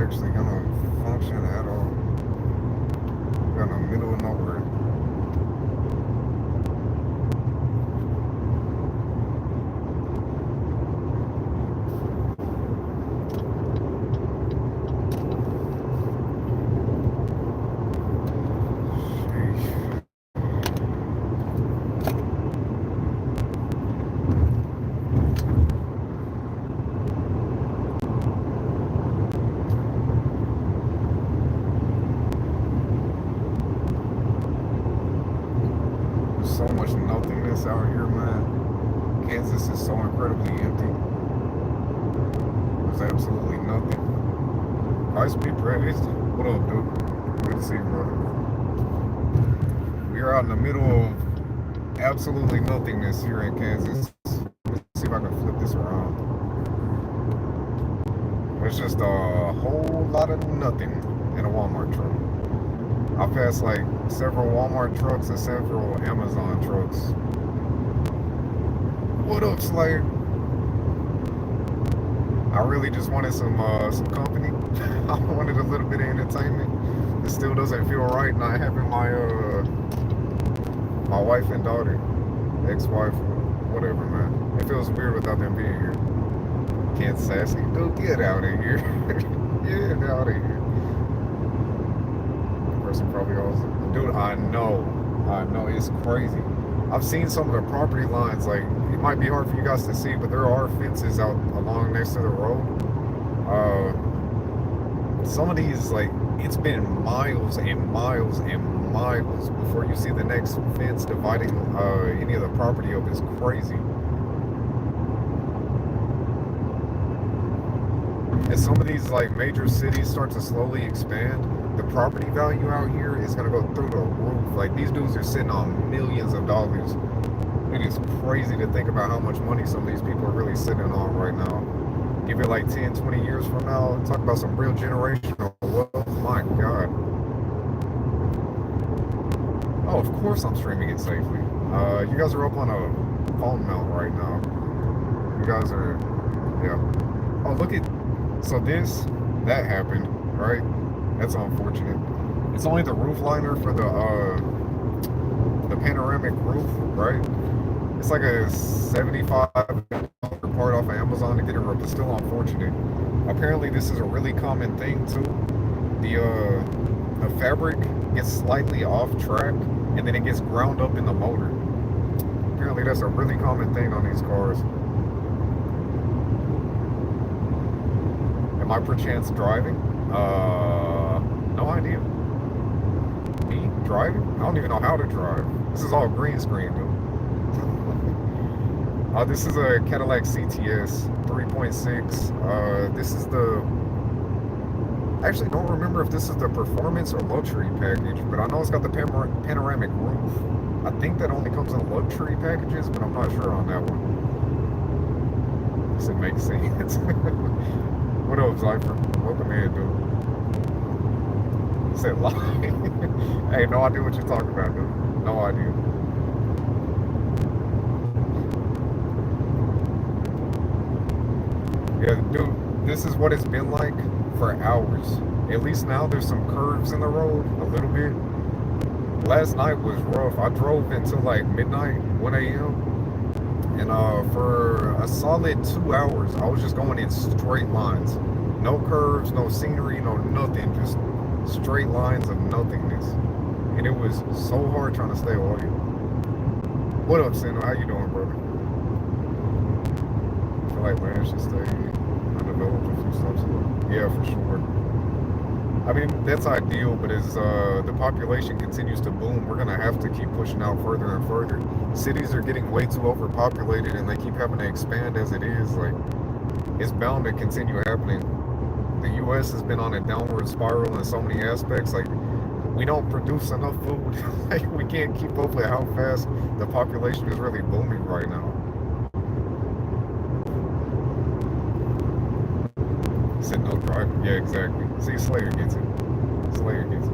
actually gonna function at all. We're in the middle of nowhere. Sheesh. There's so much nothingness out here, man. Kansas is so incredibly empty. There's absolutely nothing. Ice be praised. What up, dude? Good to see you, brother. We are out in the middle of absolutely nothingness here in Kansas. Let's see if I can flip this around. It's just a whole lot of nothing in a Walmart truck. I passed like several Walmart trucks and several Amazon trucks. What up, Slayer? I really just wanted some company. I wanted a little bit of entertainment. It still doesn't feel right not having my wife and daughter, ex-wife, whatever, man. It feels weird without them being here. Can't sassy, dude, get out of here. Get out of here. The person probably also, dude, I know, it's crazy. I've seen some of the property lines, like, it might be hard for you guys to see, but there are fences out along next to the road. Some of these, like, it's been miles and miles and miles before you see the next fence dividing any of the property up. It's crazy. As some of these like major cities start to slowly expand, the property value out here is gonna go through the roof. Like these dudes are sitting on millions of dollars. It is crazy to think about how much money some of these people are really sitting on right now. Give it like 10, 20 years from now, talk about some real generational wealth. My God. Oh, of course I'm streaming it safely. You guys are up on a phone mount right now. You guys are, yeah. Oh, look at, so that happened, right? That's unfortunate. It's only the roof liner for the panoramic roof, right? It's like a $75 part off of Amazon to get it ripped. It's still unfortunate. Apparently, this is a really common thing too. The fabric gets slightly off track, and then it gets ground up in the motor. Apparently, that's a really common thing on these cars. Am I perchance driving? No idea. Me driving? I don't even know how to drive. This is all green screen, dude. This is a Cadillac CTS 3.6. This is the... I actually don't remember if this is the performance or luxury package, but I know it's got the panoramic roof. I think that only comes in luxury packages, but I'm not sure on that one. Does it make sense? What up, Zypher? Welcome in, dude. You said Lide. Hey, no idea what you're talking about, dude. No idea. Yeah, dude, this is what it's been like for hours. At least now there's some curves in the road, a little bit. Last night was rough. I drove until like midnight, 1 a.m. And for a solid 2 hours, I was just going in straight lines. No curves, no scenery, no nothing. Just straight lines of nothingness. And it was so hard trying to stay awake. What up, Sino? How you doing, brother? I feel like land should stay undeveloped a few steps away. Yeah, for sure. I mean, that's ideal, but as the population continues to boom, we're going to have to keep pushing out further and further. Cities are getting way too overpopulated, and they keep having to expand as it is. Like, it's bound to continue happening. The U.S. has been on a downward spiral in so many aspects. Like, we don't produce enough food. Like, we can't keep up with how fast the population is really booming right now. Said no driving. Yeah, exactly. See, Slayer gets it. Slayer gets it.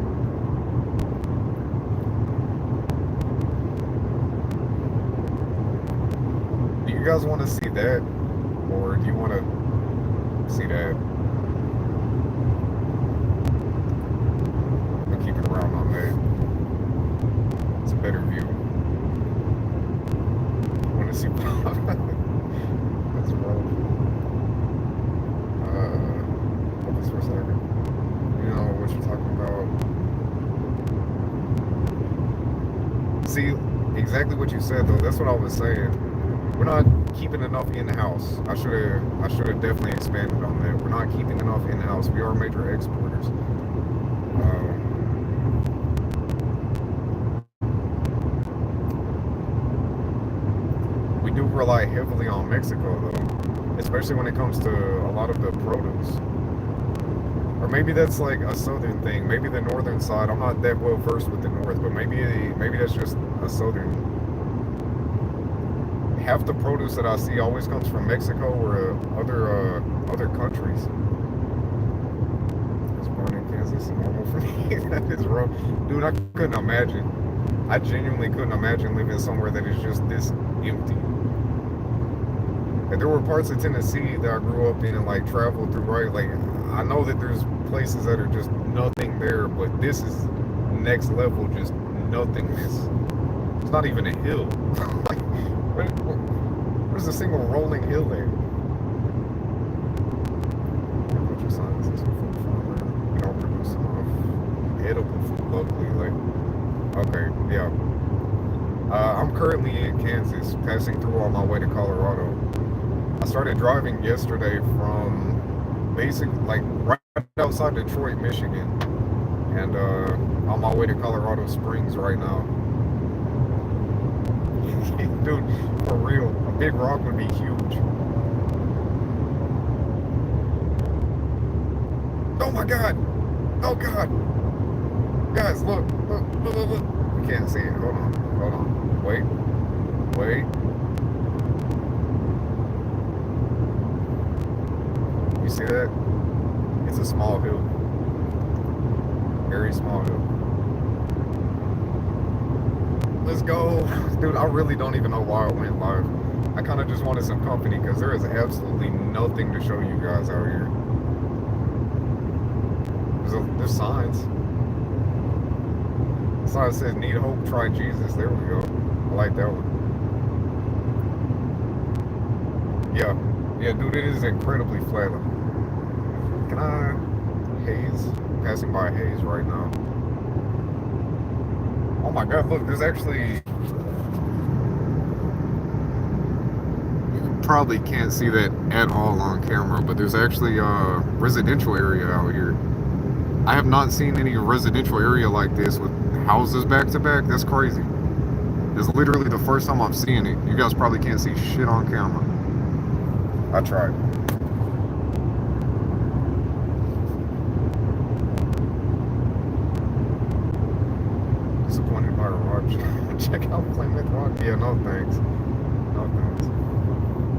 Do you guys want to see that? Or do you want to see that? See, exactly what you said though. That's what I was saying. We're not keeping enough in house. I should have definitely expanded on that. We're not keeping enough in house. We are major exporters. We do rely heavily on Mexico though, especially when it comes to a lot of the produce. Or maybe that's like a southern thing. Maybe the northern side. I'm not that well versed with the north, but maybe that's just a southern. Half the produce that I see always comes from Mexico or other countries. It's born in Kansas and normal for me. That is wrong, dude. I couldn't imagine. I genuinely couldn't imagine living somewhere that is just this empty. And there were parts of Tennessee that I grew up in and like traveled through. Right, like I know that there's places that are just nothing there, but this is next level, just nothingness. It's not even a hill. Like, where's a single rolling hill there? Agriculture science is a food farmer. We don't produce enough edible food locally. Like, okay, yeah. I'm currently in Kansas, passing through on my way to Colorado. I started driving yesterday from like right outside Detroit, Michigan, and on my way to Colorado Springs right now. Dude, for real, a big rock would be huge. Oh my God! Oh God! Guys, look! We can't see it. Hold on. Wait. You see that? It's a small hill. Very small hill. Let's go. Dude, I really don't even know why I went live. I kind of just wanted some company because there is absolutely nothing to show you guys out here. There's signs. The sign says, need hope, try Jesus. There we go. I like that one. Yeah, dude, it is incredibly flat. Can I haze? Passing by haze right now. Oh my God, look, there's actually, you probably can't see that at all on camera, but there's actually a residential area out here. I have not seen any residential area like this with houses back to back. That's crazy. It's literally the first time I'm seeing it. You guys probably can't see shit on camera. I tried. Disappointed by a rock. Check out Plymouth Rock. Yeah, no thanks. No thanks.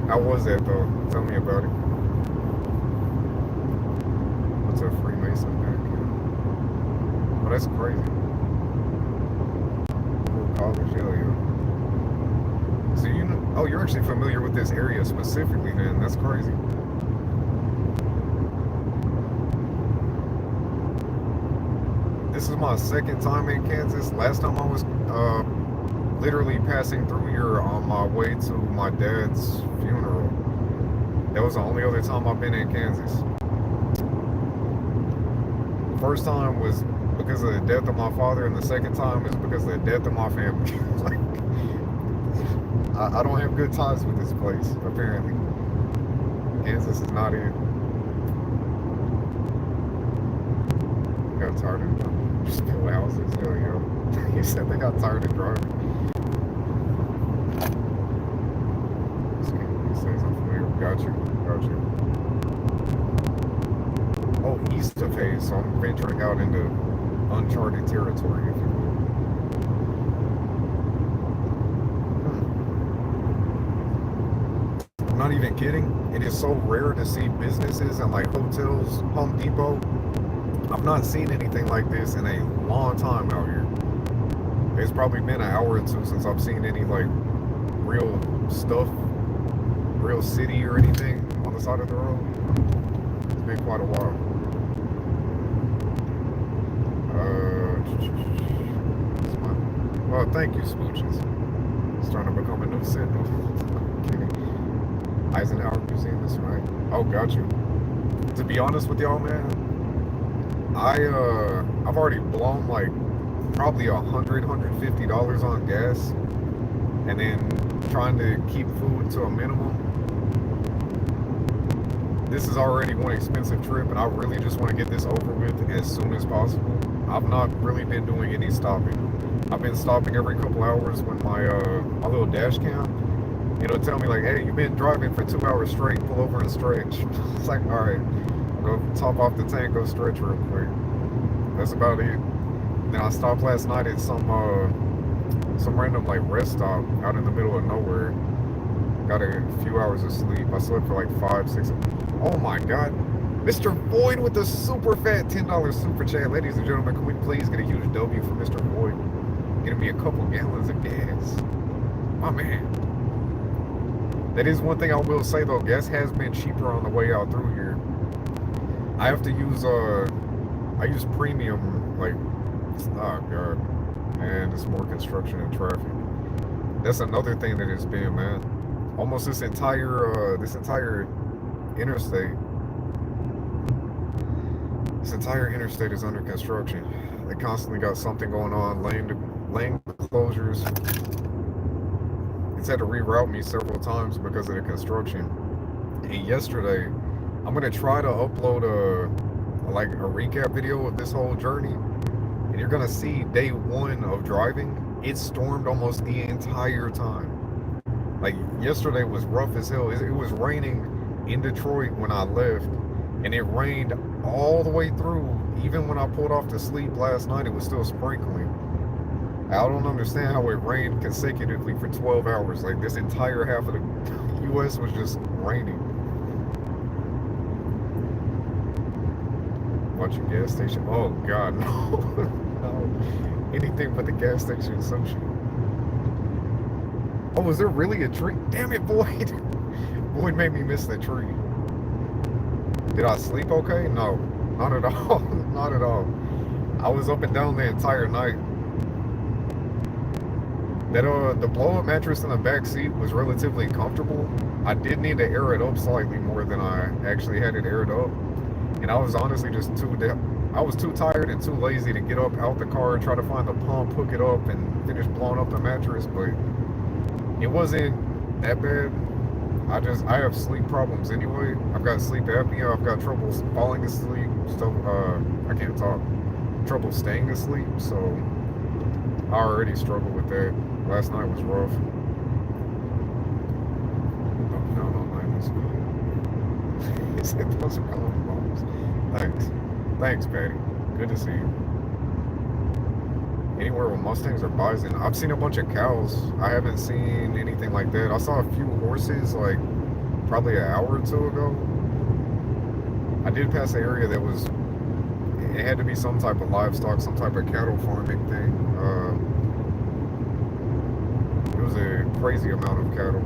How was that though? Tell me about it. What's a Freemason back here? Oh, that's crazy. Cool college, hell yeah. So you know, oh, you're actually familiar with this area specifically then. That's crazy. This is my second time in Kansas. Last time I was literally passing through here on my way to my dad's funeral. That was the only other time I've been in Kansas. The first time was because of the death of my father, and the second time is because of the death of my family. Like, I don't have good ties with this place, apparently. Kansas is not it. Got tired of just build houses. Hell yeah. He said they got tired of driving. He says I'm familiar. Got you. Oh, east of Hayes, so I'm venturing out into uncharted territory, if you will. I'm not even kidding. It is so rare to see businesses and like hotels, Home Depot. I've not seen anything like this in a long time out here. It's probably been an hour or two since I've seen any like real stuff, real city or anything on the side of the road. It's been quite a while. Well, thank you, Smooches. It's trying to become a new signal. I'm kidding. Eisenhower Museum is right. Oh, got you. To be honest with y'all, man, I've already blown like probably $150 on gas, and then trying to keep food to a minimum. This is already one expensive trip, and I really just want to get this over with as soon as possible. I've not really been doing any stopping. I've been stopping every couple hours when my little dash cam, it'll tell me like, hey, you've been driving for 2 hours straight, pull over and stretch. It's like, all right, I'll go top off the tank, go stretch real quick. That's about it. Then I stopped last night at some random like rest stop out in the middle of nowhere. Got a few hours of sleep. I slept for like 5, 6. Oh my God. Mr. Void with the super fat $10 super chat. Ladies and gentlemen, can we please get a huge W for Mr. Void? Getting me a couple gallons of gas. My man. That is one thing I will say though. Gas has been cheaper on the way out through here. I have to use, I use premium, like, oh God. Man, it's more construction and traffic. That's another thing that it's been, man. Almost this entire interstate. This entire interstate is under construction. They constantly got something going on, lane closures. It's had to reroute me several times because of the construction. And yesterday, I'm gonna try to upload a recap video of this whole journey. And you're gonna see day 1 of driving. It stormed almost the entire time. Like yesterday was rough as hell. It was raining in Detroit when I left, and it rained all the way through. Even when I pulled off to sleep last night, it was still sprinkling. I don't understand how it rained consecutively for 12 hours. Like this entire half of the U.S. was just raining. Watching gas station. Oh God, no, no. Anything but the gas station sushi. Oh, is there really a tree? Damn it, Boyd. Boyd made me miss the tree. Did I sleep okay? No, not at all. Not at all. I was up and down the entire night. That the blow-up mattress in the back seat was relatively comfortable. I did need to air it up slightly more than I actually had it aired up. And I was honestly just I was too tired and too lazy to get up out the car and try to find the pump, hook it up, and finish blowing up the mattress. But it wasn't that bad. I have sleep problems anyway. I've got sleep apnea. I've got trouble falling asleep. I can't talk. Trouble staying asleep. So I already struggle with that. Last night was rough. No, he said those are calling bombs. Thanks, Patty. Good to see you. Anywhere with Mustangs or bison. I've seen a bunch of cows. I haven't seen anything like that. I saw a few horses like probably an hour or two ago. I did pass an area that was, it had to be some type of livestock, some type of cattle farming thing. It was a crazy amount of cattle.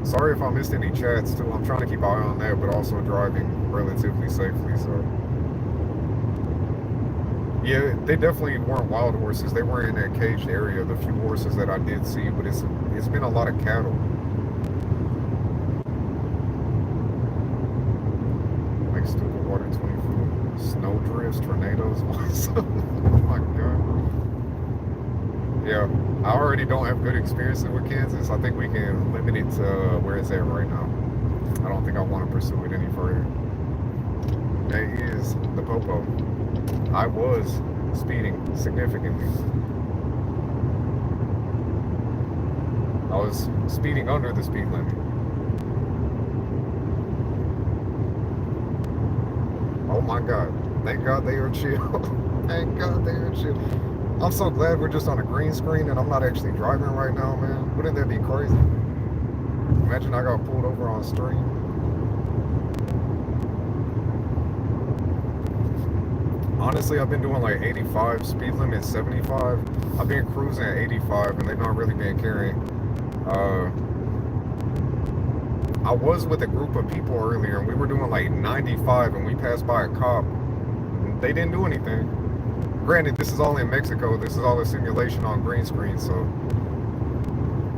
Sorry if I missed any chats too. I'm trying to keep an eye on that, but also driving relatively safely, so. Yeah, they definitely weren't wild horses. They were in that caged area, the few horses that I did see, but it's been a lot of cattle. Like stupid water 20 foot, snow drifts, tornadoes. Oh my God. Yeah, I already don't have good experiences with Kansas. I think we can limit it to where it's at right now. I don't think I want to pursue it any further. That is the Popo. I was speeding significantly. I was speeding under the speed limit. Oh my God. Thank God they are chill. Thank God they are chill. I'm so glad we're just on a green screen and I'm not actually driving right now, man. Wouldn't that be crazy? Imagine I got pulled over on stream. Honestly, I've been doing like 85, speed limit 75. I've been cruising at 85 and they've not really been caring. I was with a group of people earlier and we were doing like 95 and we passed by a cop. They didn't do anything. Granted, this is all in Mexico. This is all a simulation on green screen, so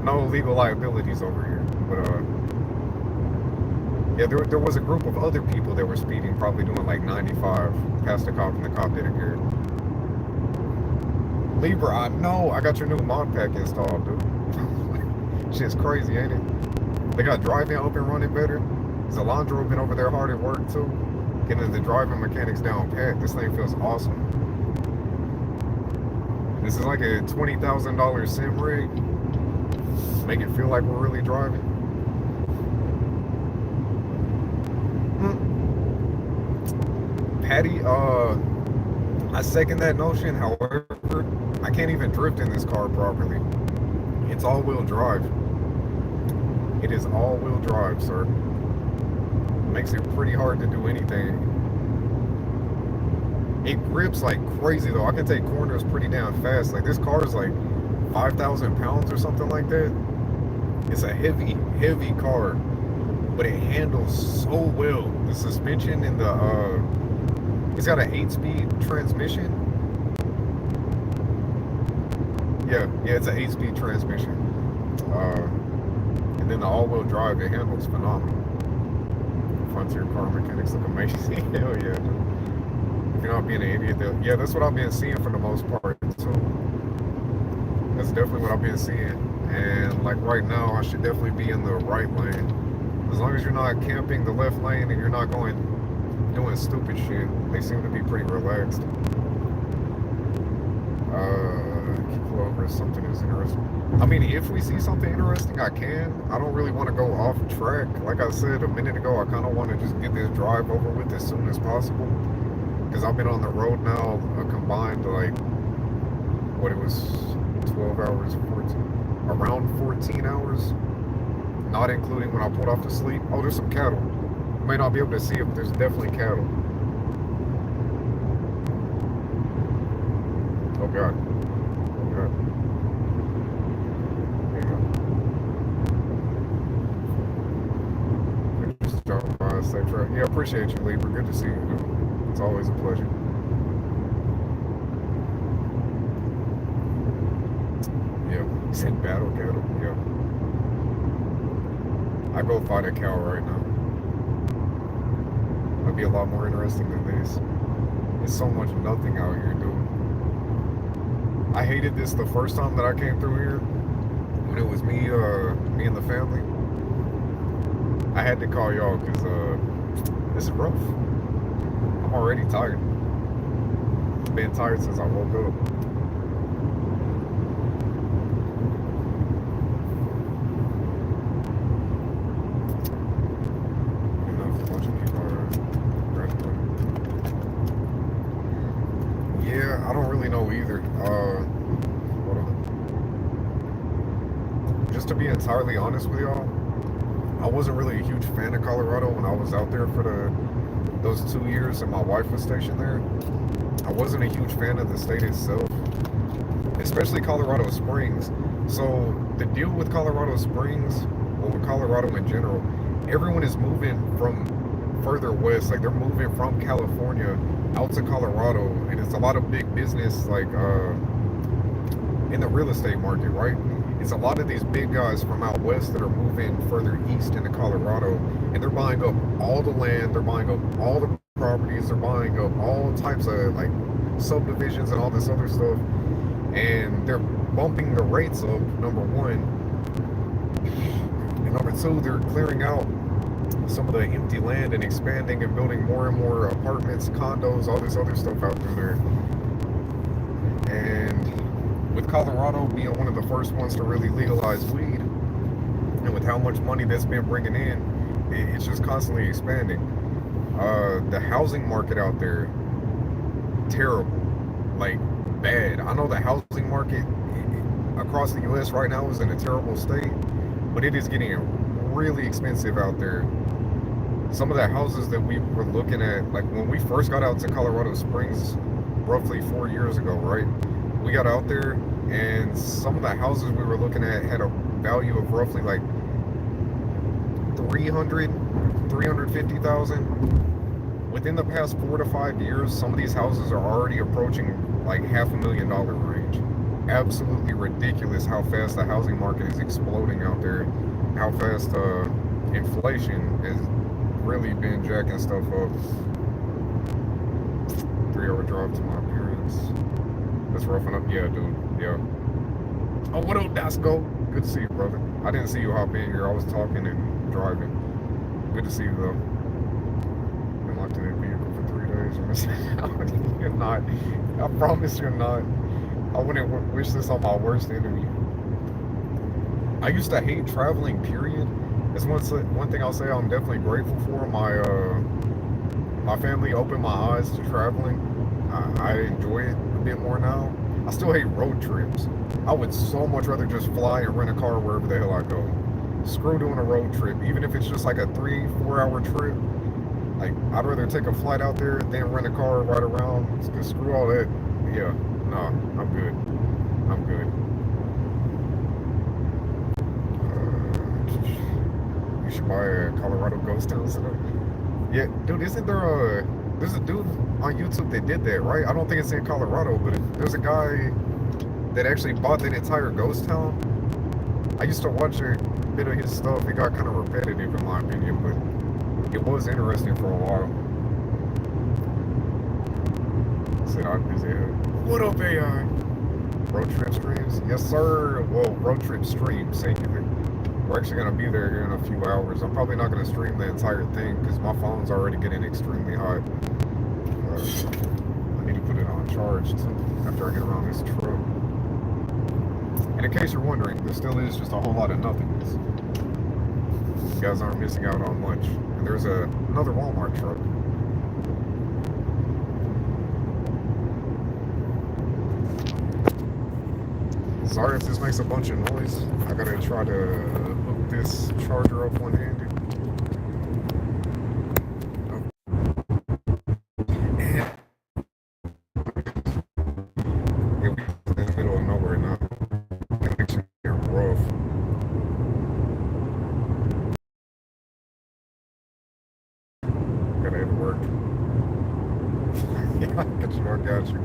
no legal liabilities over here. But yeah, there was a group of other people that were speeding, probably doing like 95 past the cop, and the cop didn't care. Libra, I know. I got your new mod pack installed, dude. Shit's crazy, ain't it? They got driving up and running better. Zalandro been over there hard at work too, getting the driving mechanics down pat. This thing feels awesome. This is like a $20,000 sim rig. Make it feel like we're really driving. Patty, I second that notion. However, I can't even drift in this car properly. It's all-wheel drive. It is all-wheel drive, sir. Makes it pretty hard to do anything. It grips like crazy though. I can take corners pretty damn fast. Like this car is like 5,000 pounds or something like that. It's a heavy, heavy car, but it handles so well. The suspension and it's got an 8-speed transmission. Yeah, it's an 8-speed transmission. And then the all-wheel drive, it handles phenomenal. Frontier car mechanics look amazing. Hell yeah. If you're not being an idiot, yeah, that's what I've been seeing for the most part too. That's definitely what I've been seeing. And like right now, I should definitely be in the right lane. As long as you're not camping the left lane and you're not doing stupid shit, they seem to be pretty relaxed. Pull over if something is interesting. I mean, if we see something interesting, I can. I don't really want to go off track. Like I said a minute ago, I kind of want to just get this drive over with as soon as possible. Because I've been on the road now a combined, like, what it was, 12 hours, 14, around 14 hours. Not including when I pulled off to sleep. Oh, there's some cattle. You may not be able to see it, but there's definitely cattle. Oh, God. Oh, God. Yeah, appreciate you, Libra. Good to see you, dude. It's always a pleasure. Yeah, he said battle cattle. Yeah. I go fight a cow right now. That'd be a lot more interesting than this. There's so much nothing out here, dude. I hated this the first time that I came through here. When it was me and the family. I had to call y'all because this is rough. I'm already tired. I've been tired since I woke up. Yeah, I don't really know either. Hold on. Just to be entirely honest with y'all, I wasn't really a huge fan of Colorado when I was out there for those 2 years and my wife was stationed there. I wasn't a huge fan of the state itself, especially Colorado Springs. So the deal with Colorado Springs, or with Colorado in general, everyone is moving from further west. Like they're moving from California out to Colorado, and it's a lot of big business, like in the real estate market, right? It's a lot of these big guys from out west that are moving further east into Colorado, and they're buying up all the land, they're buying up all the properties, they're buying up all types of like subdivisions and all this other stuff, and they're bumping the rates up, number one. And number two, they're clearing out some of the empty land and expanding and building more and more apartments, condos, all this other stuff out through there. And with Colorado being one of the first ones to really legalize weed, and with how much money that's been bringing in, it's just constantly expanding. The housing market out there, terrible, like bad. I know the housing market across the U.S. right now is in a terrible state, but it is getting really expensive out there. Some of the houses that we were looking at, like when we first got out to Colorado Springs roughly 4 years ago, right? We got out there and some of the houses we were looking at had a value of roughly like 350,000. Within the past 4 to 5 years, some of these houses are already approaching like $500,000 range. Absolutely ridiculous how fast the housing market is exploding out there. How fast inflation has really been jacking stuff up. 3-hour drive to my parents. That's roughing up. Yeah, dude. Yeah. Oh, what up, Dasco? Good to see you, brother. I didn't see you hop in here. I was talking and driving. Good to see you, though. Been locked in a vehicle for 3 days. You're missing out. You're not. I promise you're not. I wouldn't wish this on my worst enemy. I used to hate traveling, period. It's one thing I'll say I'm definitely grateful for. My family opened my eyes to traveling. I enjoy it a bit more now. I still hate road trips. I would so much rather just fly and rent a car wherever the hell I go. Screw doing a road trip, even if it's just like a 3-4 hour trip. Like, I'd rather take a flight out there than rent a car right around. Cause screw all that. Yeah, nah, I'm good. I'm good. You should buy a Colorado ghost town setup. Yeah, dude, isn't there there's a dude on YouTube that did that, right? I don't think it's in Colorado, but there's a guy that actually bought that entire ghost town. I used to watch a bit of his stuff. It got kind of repetitive in my opinion, but it was interesting for a while. Said I'm busy. What up, AI? Road trip streams? Yes, sir. Well, road trip streams, singular. We're actually going to be there here in a few hours. I'm probably not going to stream the entire thing because my phone's already getting extremely hot. I need to put it on charge too after I get around this truck. And in case you're wondering, there still is just a whole lot of nothingness. You guys aren't missing out on much. And there's another Walmart truck. Sorry if this makes a bunch of noise. I gotta try to hook this charger up one-handed. And yeah, we're in the middle of nowhere now. Connection here rough. Gotta head to work. Yeah, I got you.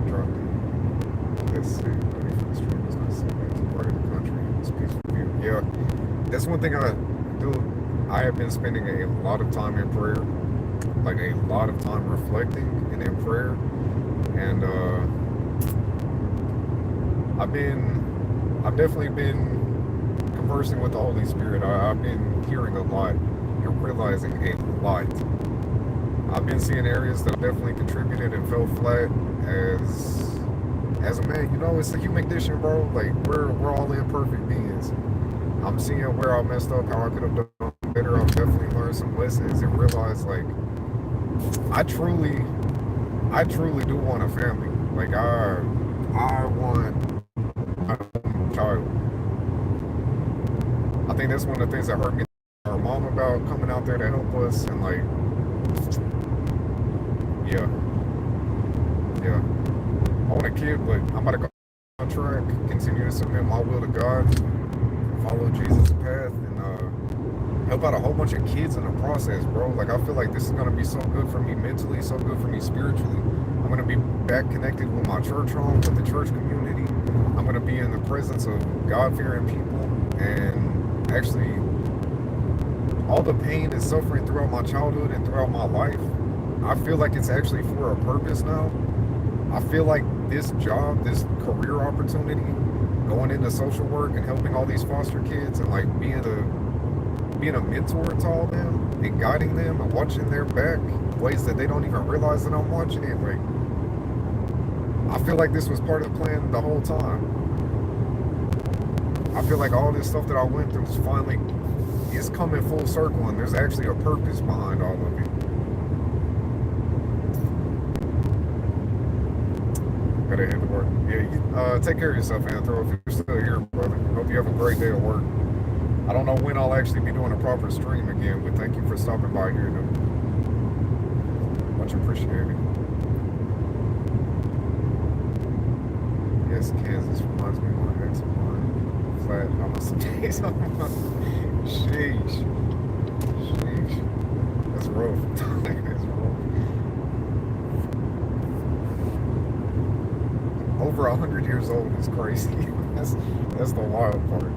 Drop it. Let's see. Money for the stream is not seen as a part of the country. It's peaceful view. Yeah, that's one thing I do. I have been spending a lot of time in prayer, like a lot of time reflecting and in prayer. And I've definitely been conversing with the Holy Spirit. I've been hearing a lot and realizing a lot. I've been seeing areas that definitely contributed and fell flat as a man. You know, it's a human condition, bro. Like, we're all imperfect beings. I'm seeing where I messed up, how I could have done better. I've definitely learned some lessons and realized, like, I truly do want a family. Like, I want a child. I think that's one of the things that hurt me. Our mom about coming out there to help us, and like, yeah. I want a kid, but I'm about to go on track, continue to submit my will to God, follow Jesus' path, and help out a whole bunch of kids in the process, bro. Like, I feel like this is gonna be so good for me mentally, so good for me spiritually. I'm gonna be back connected with my church home, with the church community. I'm gonna be in the presence of God-fearing people, and actually, all the pain and suffering throughout my childhood and throughout my life, I feel like it's actually for a purpose now. I feel like this job, this career opportunity, going into social work and helping all these foster kids and like being a mentor to all them and guiding them and watching their back ways that they don't even realize that I'm watching it. Like, I feel like this was part of the plan the whole time. I feel like all this stuff that I went through is finally coming full circle, and there's actually a purpose behind all of it. Gotta hit the work. Yeah, take care of yourself, Anthro, if you're still here, brother. Hope you have a great day at work. I don't know when I'll actually be doing a proper stream again, but thank you for stopping by here, though. Much appreciated. Yes, Kansas reminds me of my ex of mine. Flat on some days. Sheesh. That's rough. That's rough. Over 100 years old is crazy. That's the wild part.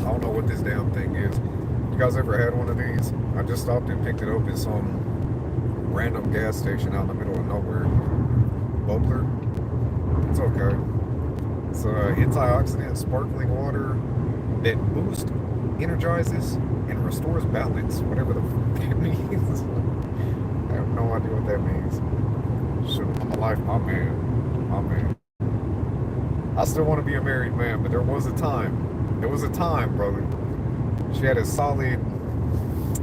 I don't know what this damn thing is. You guys ever had one of these? I just stopped and picked it up at some random gas station out in the middle of nowhere. Bubbler? It's okay. It's antioxidant sparkling water that boosts, energizes, and restores balance. Whatever the fuck that means. I have no idea what that means. Shoot, I'm a life, my man. My man. I still want to be a married man, but there was a time. There was a time, brother. She had a solid,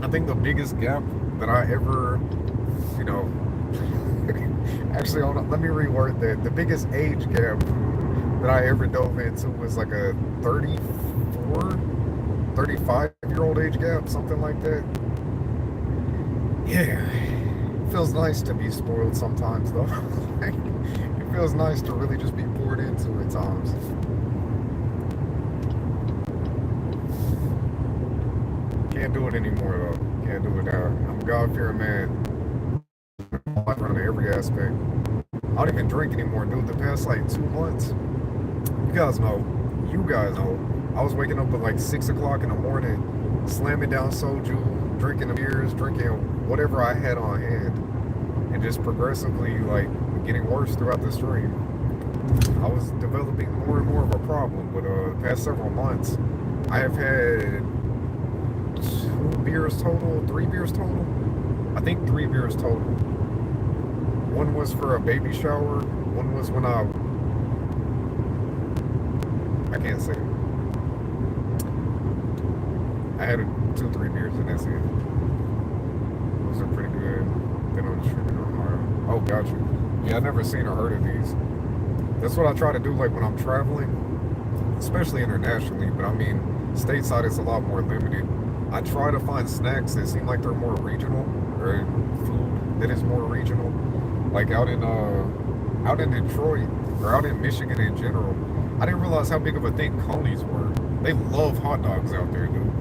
I think the biggest gap that I ever, you know, actually, hold on, let me reword that. The biggest age gap that I ever dove into was like a 34, 35-year-old age gap, something like that. Yeah, it feels nice to be spoiled sometimes, though. It feels nice to really just be poured into at times. Can't do it anymore, though. Can't do it now. I'm a God-fearing man. Life around every aspect. I don't even drink anymore, dude. The past like 2 months, you guys know, I was waking up at like 6 o'clock in the morning, slamming down soju, drinking the beers, drinking whatever I had on hand, and just progressively like getting worse throughout the stream. I was developing more and more of a problem, but the past several months, I have had 2 beers total, 3 beers total. I think 3 beers total. One was for a baby shower. One was when I can't say it. I had 2, 3 beers and that's it. Those are pretty good. Been on the street on oh, gotcha. Yeah, I never seen or heard of these. That's what I try to do, like when I'm traveling, especially internationally. But I mean, stateside is a lot more limited. I try to find snacks that seem like they're more regional, or food that is more regional. Like out in Detroit, or out in Michigan in general, I didn't realize how big of a thing conies were. They love hot dogs out there, dude.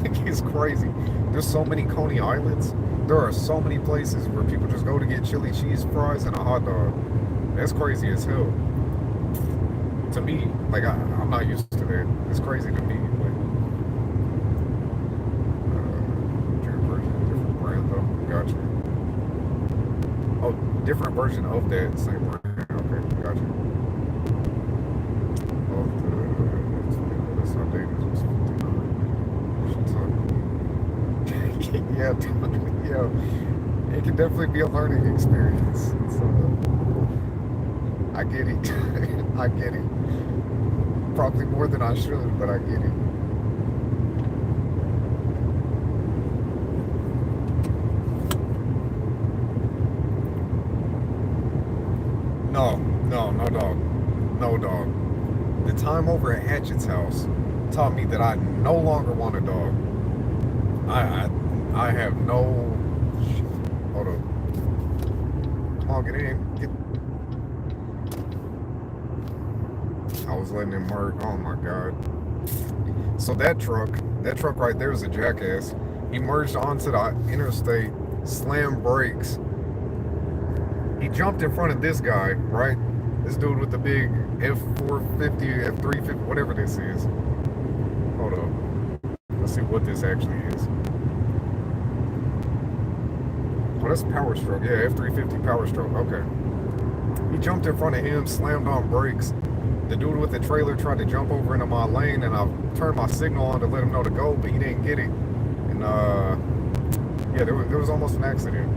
Like, it's crazy. There's so many Coney Islands. There are so many places where people just go to get chili cheese fries and a hot dog. That's crazy as hell. To me, like, I'm not used to that. It's crazy to me. Like, different brand though. Gotcha. Oh, different version of that same brand. Okay, gotcha. Yeah, yeah, it can definitely be a learning experience. So I get it. I get it. Probably more than I should, but I get it. No, dog. No, dog. The time over at Hatchet's house taught me that I no longer want a dog. I have no. Hold up. Come on, get in. I was letting him work. Oh my god. So that truck right there is a jackass. He merged onto the interstate, slammed brakes. He jumped in front of this guy, right? This dude with the big F450, F350, whatever this is. Hold up. Let's see what this actually is. Oh, that's Power Stroke. Yeah, F350 Power Stroke. Okay. He jumped in front of him, slammed on brakes. The dude with the trailer tried to jump over into my lane, and I turned my signal on to let him know to go, but he didn't get it. And yeah, there was almost an accident.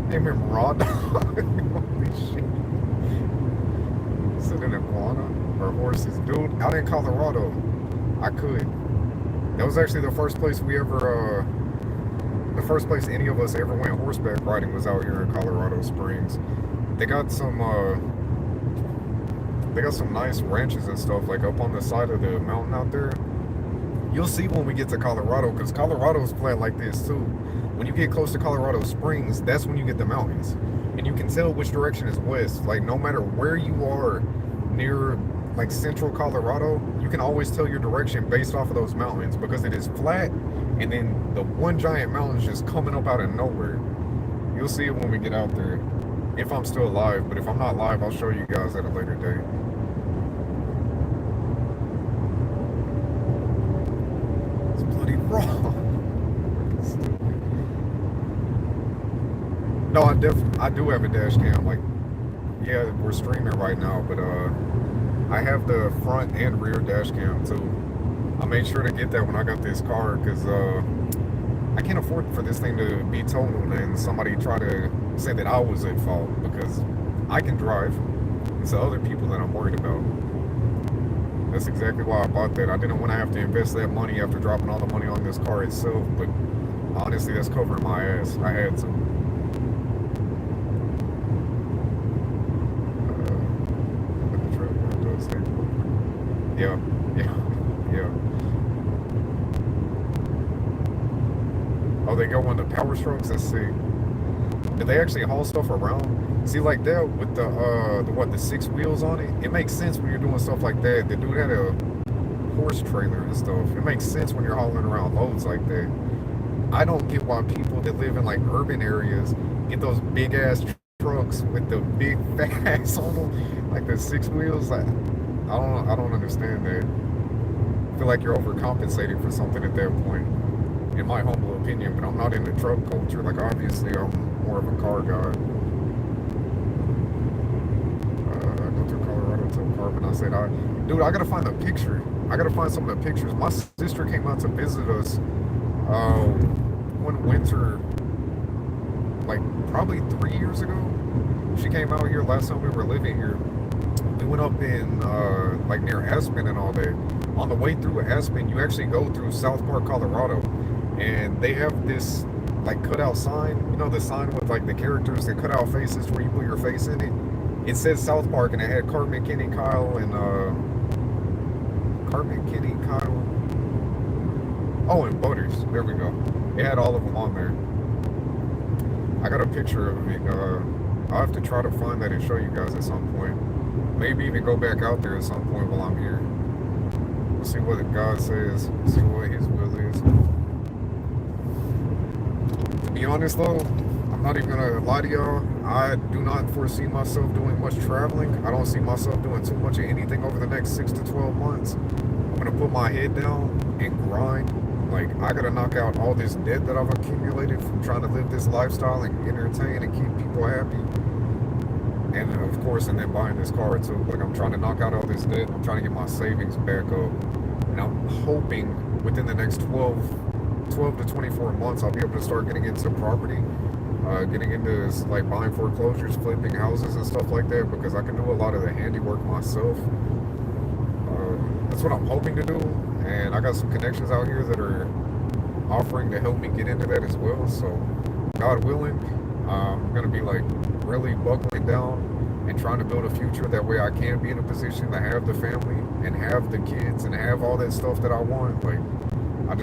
Name him Raw Dog. Holy shit. Is it an iguana or horses? Dude, out in Colorado, I could. That was actually the first place the first place any of us ever went horseback riding was out here in Colorado Springs. They got some nice ranches and stuff, like up on the side of the mountain out there. You'll see when we get to Colorado, because Colorado's flat like this too. When you get close to Colorado Springs, that's when you get the mountains. And you can tell which direction is west. Like, no matter where you are near, like, central Colorado, you can always tell your direction based off of those mountains, because it is flat, and then the one giant mountain is just coming up out of nowhere. You'll see it when we get out there. If I'm still alive, but if I'm not live, I'll show you guys at a later date. No, I do have a dash cam. Like, yeah, we're streaming right now, but I have the front and rear dash cam too. I made sure to get that when I got this car because I can't afford for this thing to be totaled and somebody try to say that I was at fault because I can drive. It's the other people that I'm worried about. That's exactly why I bought that. I didn't want to have to invest that money after dropping all the money on this car itself, but honestly, that's covering my ass. I had to. Yeah, yeah, yeah. Oh, they go on the power strokes. Let's see. Did they actually haul stuff around? See, like that with the 6 wheels on it. It makes sense when you're doing stuff like that. The dude had a horse trailer and stuff. It makes sense when you're hauling around loads like that. I don't get why people that live in like urban areas get those big ass trucks with the big fat ass on them, like the 6 wheels. Like, I don't understand that. I feel like you're overcompensating for something at that point. In my humble opinion, but I'm not in the truck culture. Like, obviously, I'm more of a car guy. I go through Colorado to Carbon. I said, dude, I gotta find a picture. I gotta find some of the pictures. My sister came out to visit us one winter, like probably 3 years ago. She came out here last time we were living here. We went up in like near Aspen and all that. On the way through Aspen, you actually go through South Park, Colorado, and they have this like cutout sign. You know, the sign with like the characters, the cutout faces where you put your face in it. It says South Park, and it had Cartman, Kenny, Kyle, and Cartman, Kenny, Kyle. Oh, and Butters. There we go. It had all of them on there. I got a picture of it. I'll have to try to find that and show you guys at some point. Maybe even go back out there at some point while I'm here. We'll see what God says. See what His will is. To be honest though, I'm not even gonna lie to y'all. I do not foresee myself doing much traveling. I don't see myself doing too much of anything over the next 6 to 12 months. I'm gonna put my head down and grind. Like, I gotta knock out all this debt that I've accumulated from trying to live this lifestyle and entertain and keep people happy. And of course, and then buying this car too. Like, I'm trying to knock out all this debt. I'm trying to get my savings back up. And I'm hoping within the next 12 to 24 months, I'll be able to start getting into property. Getting into like buying foreclosures, flipping houses and stuff like that, because I can do a lot of the handiwork myself. That's what I'm hoping to do. And I got some connections out here that are offering to help me get into that as well. So, God willing, I'm going to be like really buckling down and trying to build a future. That way I can be in a position to have the family and have the kids and have all that stuff that I want. Like, I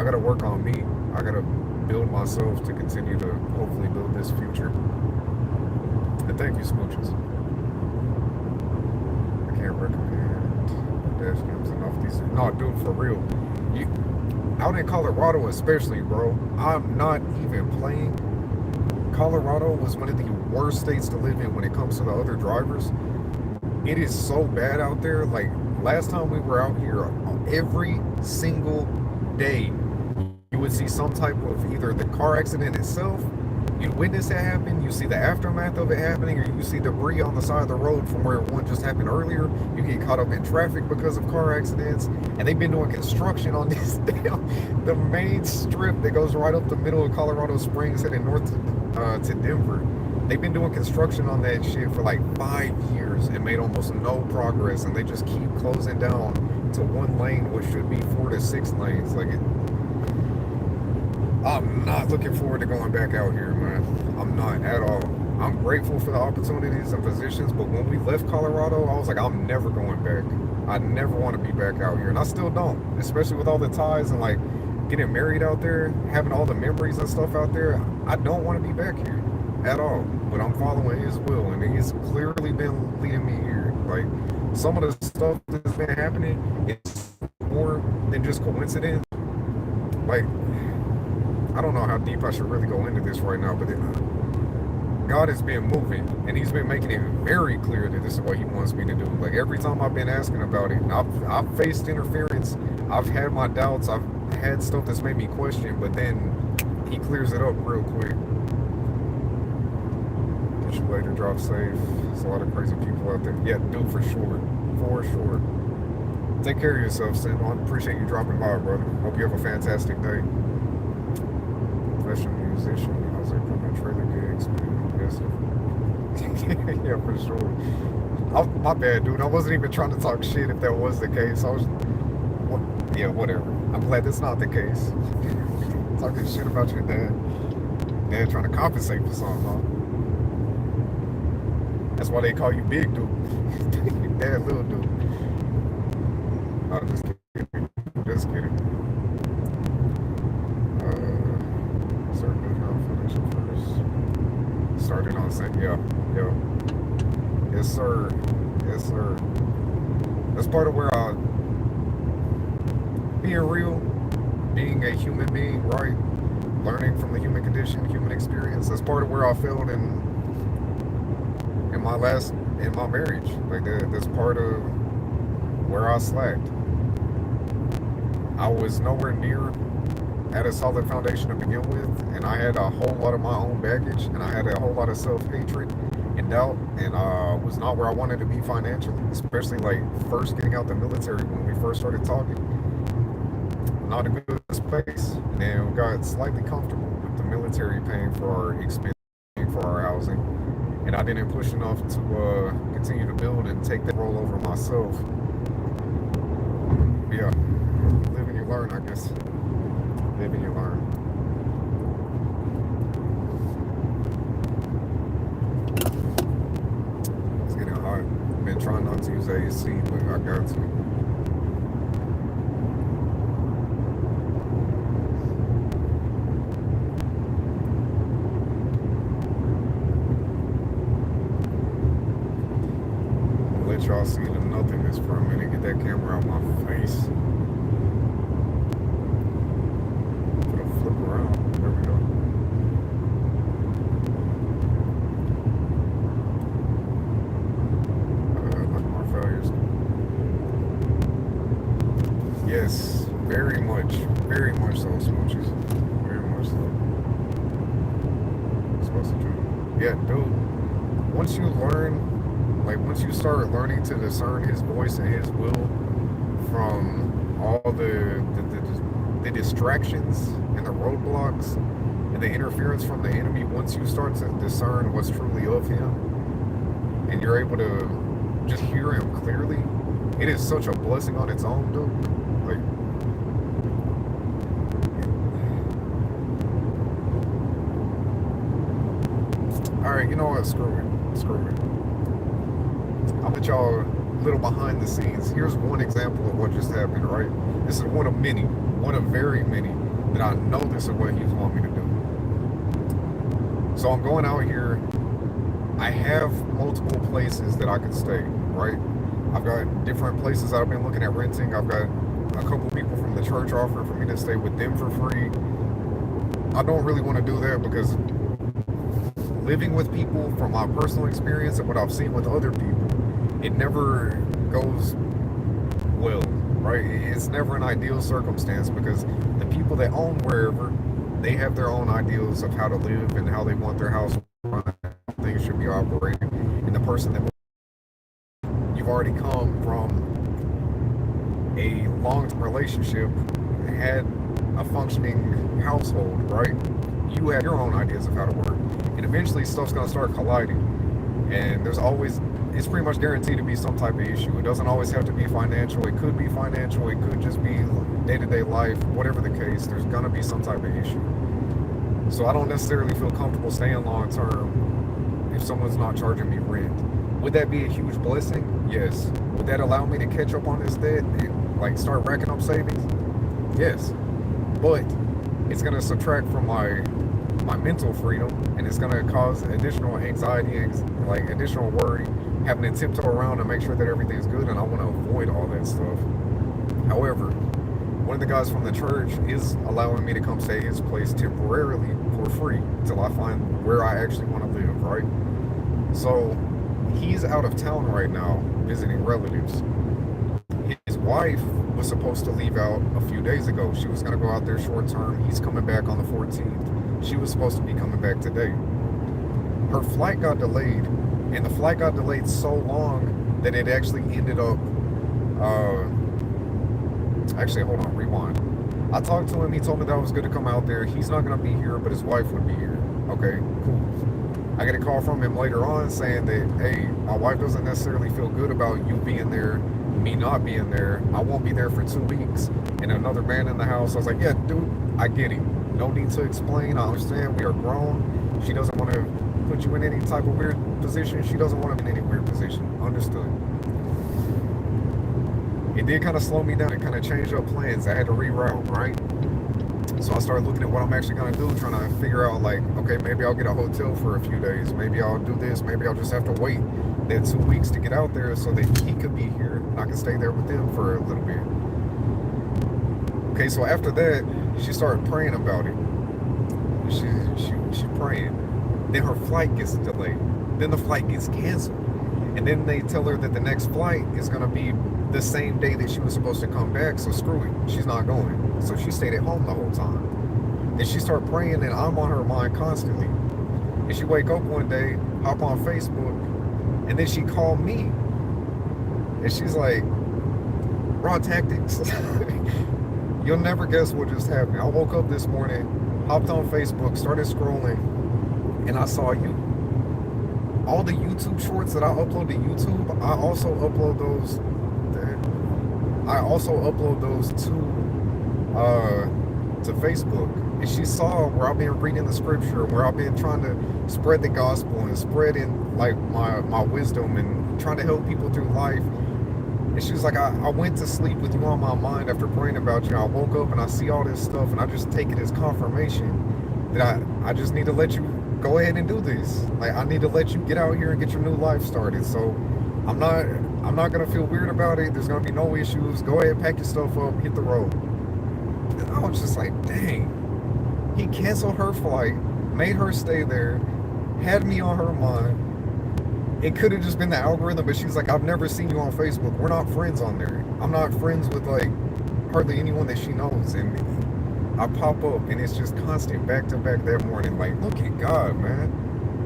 gotta work on me. I gotta build myself to continue to hopefully build this future. And thank you, Smooches. I can't recommend dash cams enough. These are, no, dude, for real. You, out in Colorado especially, bro, I'm not even playing. Colorado was one of the worst states to live in when it comes to the other drivers. It is so bad out there. Like, last time we were out here, every single day, you would see some type of either the car accident itself, you'd witness it happen, you see the aftermath of it happening, or you see debris on the side of the road from where one just happened earlier. You get caught up in traffic because of car accidents. And they've been doing construction on this the main strip that goes right up the middle of Colorado Springs heading north to Denver. They've been doing construction on that shit for like 5 years and made almost no progress, and they just keep closing down to one lane, which should be 4 to 6 lanes. Like, I'm not looking forward to going back out here, man. I'm not at all. I'm grateful for the opportunities and positions, but when we left Colorado, I was like, I'm never going back. I never want to be back out here, and I still don't, especially with all the ties and like getting married out there, having all the memories and stuff out there. I don't want to be back here at all, but I'm following His will, and He's clearly been leading me here. Like, some of the stuff that's been happening is more than just coincidence. Like, I don't know how deep I should really go into this right now, but God has been moving, and He's been making it very clear that this is what He wants me to do. Like, every time I've been asking about it, I've faced interference, I've had my doubts, I've had stuff that's made me question, but then He clears it up real quick. Wish you later, drop safe. There's a lot of crazy people out there. Yeah, dude, for sure. For sure. Take care of yourself, Sam. I appreciate you dropping by, brother. Hope you have a fantastic day. Professional musician. I was like, from the trailer gigs, man. Yes. Yeah, for sure. My bad, dude. I wasn't even trying to talk shit if that was the case. I was, yeah, whatever. I'm glad that's not the case. Talking shit about your dad. Dad trying to compensate for something, huh? That's why they call you big dude. Dad, little dude. I'm just kidding. Just kidding. Start building on foundation first. Started on saying, yeah. Yes, sir. Yes, sir. That's part of where being real, being a human being, right? Learning from the human condition, human experience. That's part of where I failed in my marriage. Like that's part of where I slacked. I was nowhere near at a solid foundation to begin with, and I had a whole lot of my own baggage, and I had a whole lot of self-hatred and doubt, and was not where I wanted to be financially, especially like first getting out the military when we first started talking. Not a good space, and then we got slightly comfortable with the military paying for our expenses, paying for our housing, and I didn't push enough to continue to build and take that role over myself. Yeah, live and you learn, I guess. Live and you learn. It's getting hot. I've been trying not to use AC, but I got to. Let y'all see the nothingness for a minute. Get that camera out my face. Put a flip around. There we go. Look at my failures. Yes, very much so, smooches. Very much so. What's supposed to do? Yeah, dude. Once you learn. Like, once you start learning to discern his voice and his will from all the distractions and the roadblocks and the interference from the enemy, once you start to discern what's truly of him and you're able to just hear him clearly, it is such a blessing on its own, dude. Like, alright, you know what? Screw it. I'll let y'all a little behind the scenes. Here's one example of what just happened, right? This is one of many, one of very many, that I know this is what he's wanting me to do. So I'm going out here. I have multiple places that I could stay, right? I've got different places that I've been looking at renting. I've got a couple people from the church offering for me to stay with them for free. I don't really want to do that because living with people, from my personal experience and what I've seen with other people, it never goes well, right? It's never an ideal circumstance because the people that own wherever, they have their own ideals of how to live and how they want their house run, how things should be operated. And the person that you've already come from a long-term relationship, had a functioning household, right? You have your own ideas of how to work. And eventually stuff's gonna start colliding. And there's always, it's pretty much guaranteed to be some type of issue. It doesn't always have to be financial. It could be financial. It could just be day-to-day life. Whatever the case, there's gonna be some type of issue. So I don't necessarily feel comfortable staying long-term if someone's not charging me rent. Would that be a huge blessing? Yes. Would that allow me to catch up on this debt and like start racking up savings? Yes. But it's gonna subtract from my mental freedom, and it's gonna cause additional anxiety and like additional worry, having to tiptoe around to make sure that everything's good, and I want to avoid all that stuff. However, one of the guys from the church is allowing me to come stay at his place temporarily for free until I find where I actually want to live, right? So he's out of town right now visiting relatives. His wife was supposed to leave out a few days ago. She was going to go out there short term. He's coming back on the 14th. She was supposed to be coming back today. her flight got delayed, and the flight got delayed so long that it actually ended up. Uh, Actually, hold on, rewind. I talked to him. He told me that I was good to come out there. He's not gonna be here, but his wife would be here. Okay, cool. I get a call from him later on saying that, hey, my wife doesn't necessarily feel good about you being there, me not being there. I won't be there for 2 weeks. And another man in the house. I was like, yeah, dude, I get it. No need to explain. I understand. We are grown. She doesn't want to put you in any type of weird position. She doesn't want to be in any weird position. Understood. It did kind of slow me down. It kind of changed up plans. I had to reroute, right? So I started looking at what I'm actually going to do, trying to figure out, like, okay, maybe I'll get a hotel for a few days. Maybe I'll do this. Maybe I'll just have to wait that 2 weeks to get out there so that he could be here. And I can stay there with him for a little bit. Okay, so after that, she started praying about it. She praying. Then her flight gets delayed. Then the flight gets canceled. And then they tell her that the next flight is going to be the same day that she was supposed to come back, so screw it, she's not going. So she stayed at home the whole time. Then she started praying, and I'm on her mind constantly. And she wake up one day, hop on Facebook, and then she called me. And she's like, raw tactics. You'll never guess what just happened. I woke up this morning, hopped on Facebook, started scrolling, and I saw you. All the YouTube shorts that I upload to YouTube, I also upload those to Facebook. And she saw where I've been reading the scripture, where I've been trying to spread the gospel and spreading like my wisdom and trying to help people through life. And she was like, I went to sleep with you on my mind after praying about you. I woke up and I see all this stuff, and I just take it as confirmation that I just need to let you go ahead and do this. Like, I need to let you get out here and get your new life started. So I'm not gonna feel weird about it. There's gonna be no issues. Go ahead, pack your stuff up, hit the road. And I was just like, dang. He canceled her flight, made her stay there, had me on her mind. It could have just been the algorithm, but she's like, I've never seen you on Facebook. We're not friends on there. I'm not friends with like hardly anyone that she knows. And I pop up and it's just constant back to back that morning. Like, look at God, man.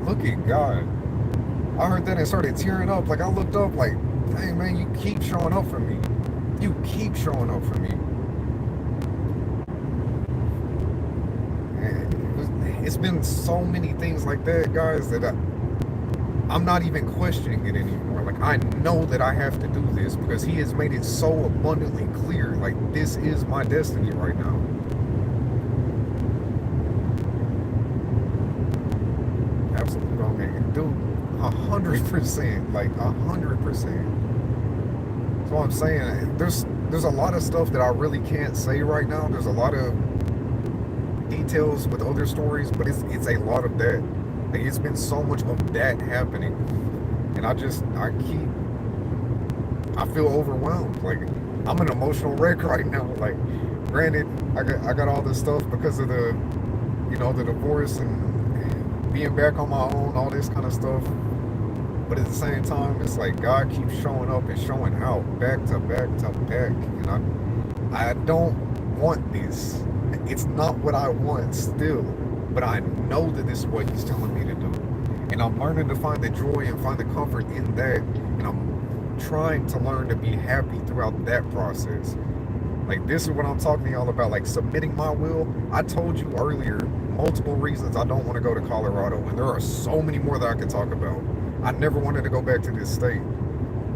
Look at God. I heard that and started tearing up. Like, I looked up like, dang, man, you keep showing up for me. You keep showing up for me. And it's been so many things like that, guys, that I'm not even questioning it anymore. Like, I know that I have to do this because he has made it so abundantly clear. Like, this is my destiny right now. Absolutely wrong, man. Dude, 100%, like 100%. So I'm saying, there's a lot of stuff that I really can't say right now. There's a lot of details with other stories, but it's a lot of that. Like, it's been so much of that happening, and I feel overwhelmed. Like, I'm an emotional wreck right now. Like, granted, I got all this stuff because of the divorce and being back on my own, all this kind of stuff. But at the same time, it's like God keeps showing up and showing out back to back to back. And I don't want this. It's not what I want still. But I know that this is what he's telling me to do. And I'm learning to find the joy and find the comfort in that. And I'm trying to learn to be happy throughout that process. Like, this is what I'm talking to y'all about, like submitting my will. I told you earlier, multiple reasons I don't want to go to Colorado. And there are so many more that I can talk about. I never wanted to go back to this state.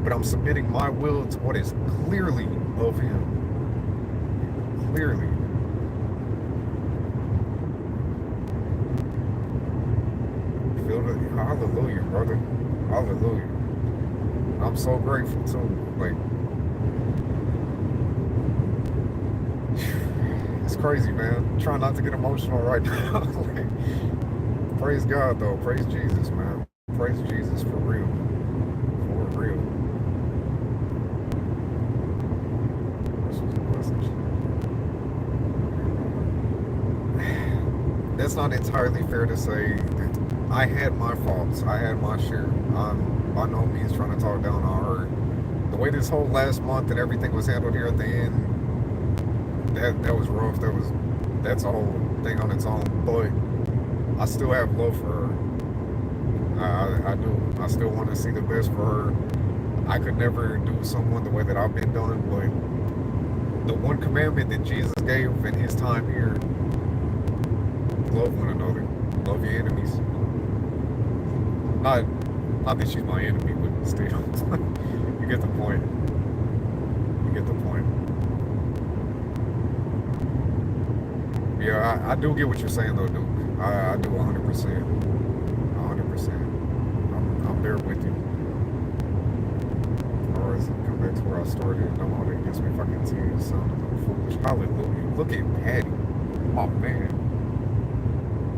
But I'm submitting my will to what is clearly of him. Clearly. Hallelujah, brother. Hallelujah. I'm so grateful too. Like, it's crazy, man. Trying not to get emotional right now. Like, praise God though. Praise Jesus, man. Praise Jesus for real. For real. This was a message. That's not entirely fair to say that I had my faults. I had my share. I'm by no means trying to talk down on her. The way this whole last month and everything was handled here at the end, that was rough. That's a whole thing on its own. But I still have love for her. I do. I still want to see the best for her. I could never do someone the way that I've been done, but the one commandment that Jesus gave in his time here, love one another. Love your enemies. Not, not that she's my enemy, but still. You get the point. You get the point. Yeah, I do get what you're saying though, Duke. I do 100%. 100%. I'm there with you. Or is it come back to where I started? Don't hold it against me if I continue to sound a little foolish. Hallelujah. Look at Patty. Oh man.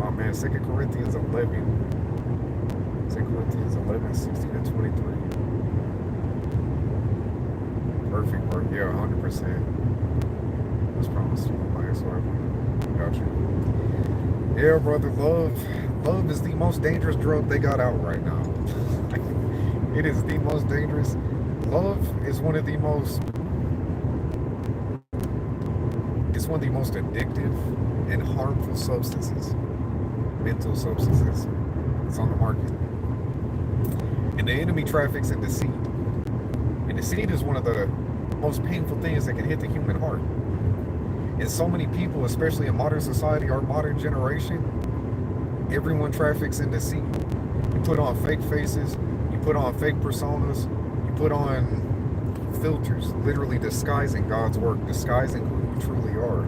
Oh man, 2 Corinthians 11. 2 Corinthians 11, 16 and 23. Perfect, bro. Yeah, 100%. That's promised to my ex-wife. Got you. Yeah, brother, love is the most dangerous drug they got out right now. It is the most dangerous. Love is one of the most, it's one of the most addictive and harmful substances, mental substances. It's on the market. And the enemy traffics in deceit. And deceit is one of the most painful things that can hit the human heart. And so many people, especially in modern society, our modern generation, everyone traffics in deceit. You put on fake faces, you put on fake personas, you put on filters, literally disguising God's work, disguising who you truly are.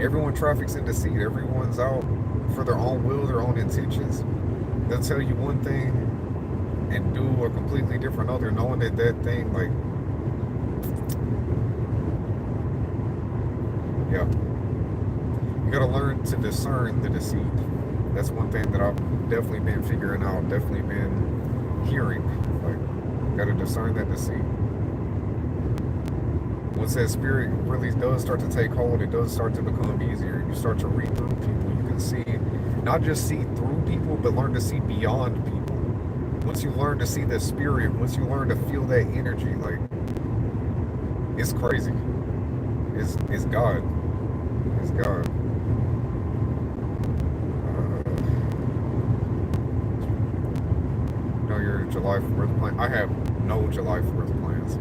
Everyone traffics in deceit. Everyone's out for their own will, their own intentions. They'll tell you one thing and do a completely different other, knowing that that thing, like, yeah. You gotta learn to discern the deceit. That's one thing that I've definitely been figuring out, definitely been hearing. Like, you gotta discern that deceit. Once that spirit really does start to take hold, it does start to become easier. You start to read through people. You can see, not just see through people, but learn to see beyond people. Once you learn to see the spirit, once you learn to feel that energy, like, it's crazy. It's God. It's God. No, your July 4th plan. I have no July 4th plans.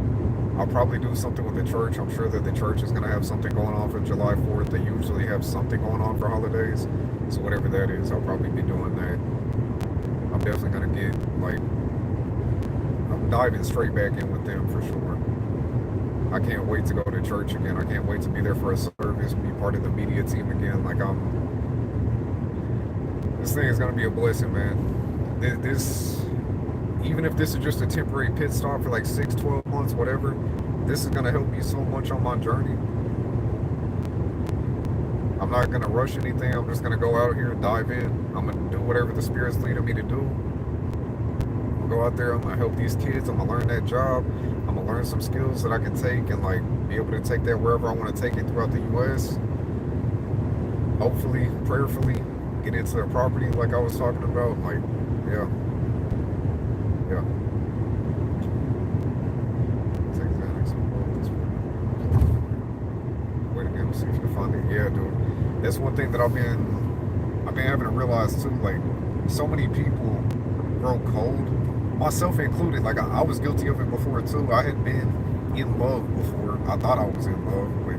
I'll probably do something with the church. I'm sure that the church is going to have something going on for July 4th. They usually have something going on for holidays. So whatever that is, I'll probably be doing that. I'm definitely going to get, like, I'm diving straight back in with them for sure. I can't wait to go to church again. I can't wait to be there for a service, be part of the media team again. Like, this thing is going to be a blessing, man. This, even if this is just a temporary pit stop for like 6, 12 months, whatever, this is going to help me so much on my journey. I'm not going to rush anything. I'm just going to go out here and dive in. I'm going to do whatever the Spirit's leading me to do. I'm going to go out there. I'm going to help these kids. I'm going to learn that job. I'm going to learn some skills that I can take and, like, be able to take that wherever I want to take it throughout the U.S. Hopefully, prayerfully, get into the property like I was talking about. Like, yeah. Yeah. Take Xanax. Wait again, see if you can find it. Yeah, dude. That's one thing that I've been having to realize too. Like, so many people grow cold, myself included. Like, I was guilty of it before too. I had been in love before. I thought I was in love, but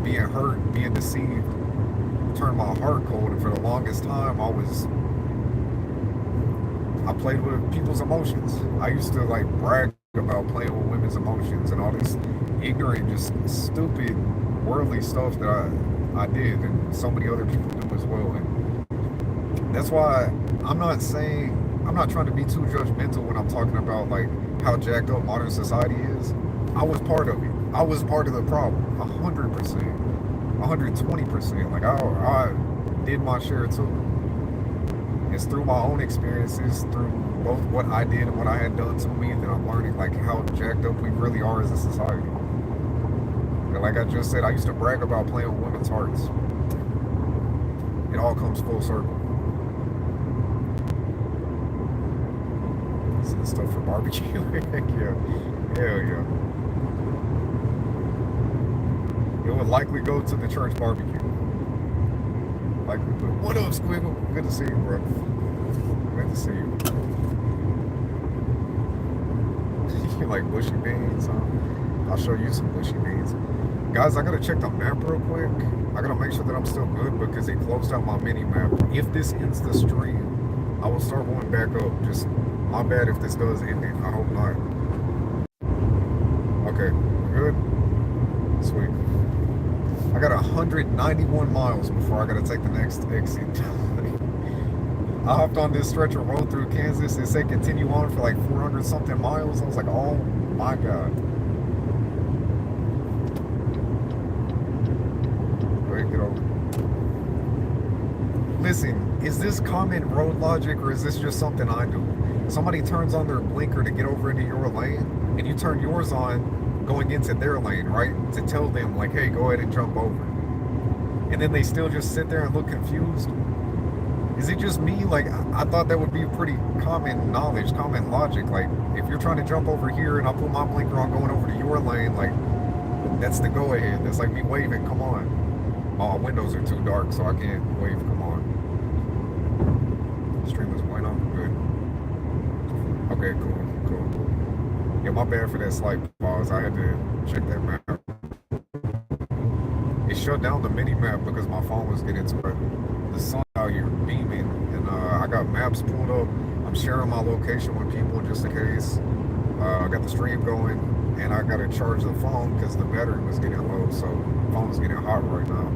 being hurt, being deceived, turned my heart cold. And for the longest time, I played with people's emotions. I used to, like, brag about playing with women's emotions and all this ignorant, just stupid, worldly stuff that I did, and so many other people do as well. And that's why I'm not trying to be too judgmental when I'm talking about, like, how jacked up modern society is. I was part of it. I was part of the problem, 100%, 120%. Like, I did my share too. It's through my own experiences, through both what I did and what I had done to me, that I'm learning, like, how jacked up we really are as a society. And like I just said, I used to brag about playing with women's hearts. It all comes full circle. This is stuff for barbecue. Heck yeah. Hell yeah. It would likely go to the church barbecue. Like, what up, Squiggle? Good to see you, bro. Good to see you. You like bushy beans, huh? I'll show you some bushy beans. Guys, I gotta check the map real quick. I gotta make sure that I'm still good because it closed out my mini map. If this ends the stream, I will start going back up. Just my bad if this does end it. I hope not. Okay, we're good? Sweet. I got 191 miles before I gotta take the next exit. I hopped on this stretch of road through Kansas. It said continue on for like 400 something miles. I was like, oh my God. Go ahead, get over. Listen, is this common road logic or is this just something I do? Somebody turns on their blinker to get over into your lane and you turn yours on going into their lane, right? To tell them like, hey, go ahead and jump over. And then they still just sit there and look confused. Is it just me? Like, I thought that would be pretty common knowledge, common logic. Like, if you're trying to jump over here and I put my blinker on going over to your lane, like, that's the go-ahead. That's like me waving, come on. Oh, my windows are too dark, so I can't wave, come on. Stream is bueno, good. Okay, cool. Yeah, my bad for that slight pause. I had to check that map. It shut down the mini map because my phone was getting to it. The sun out here beaming, and I got maps pulled up. I'm sharing my location with people just in case. I got the stream going, and I got to charge the phone because the battery was getting low, so the phone was getting hot right now.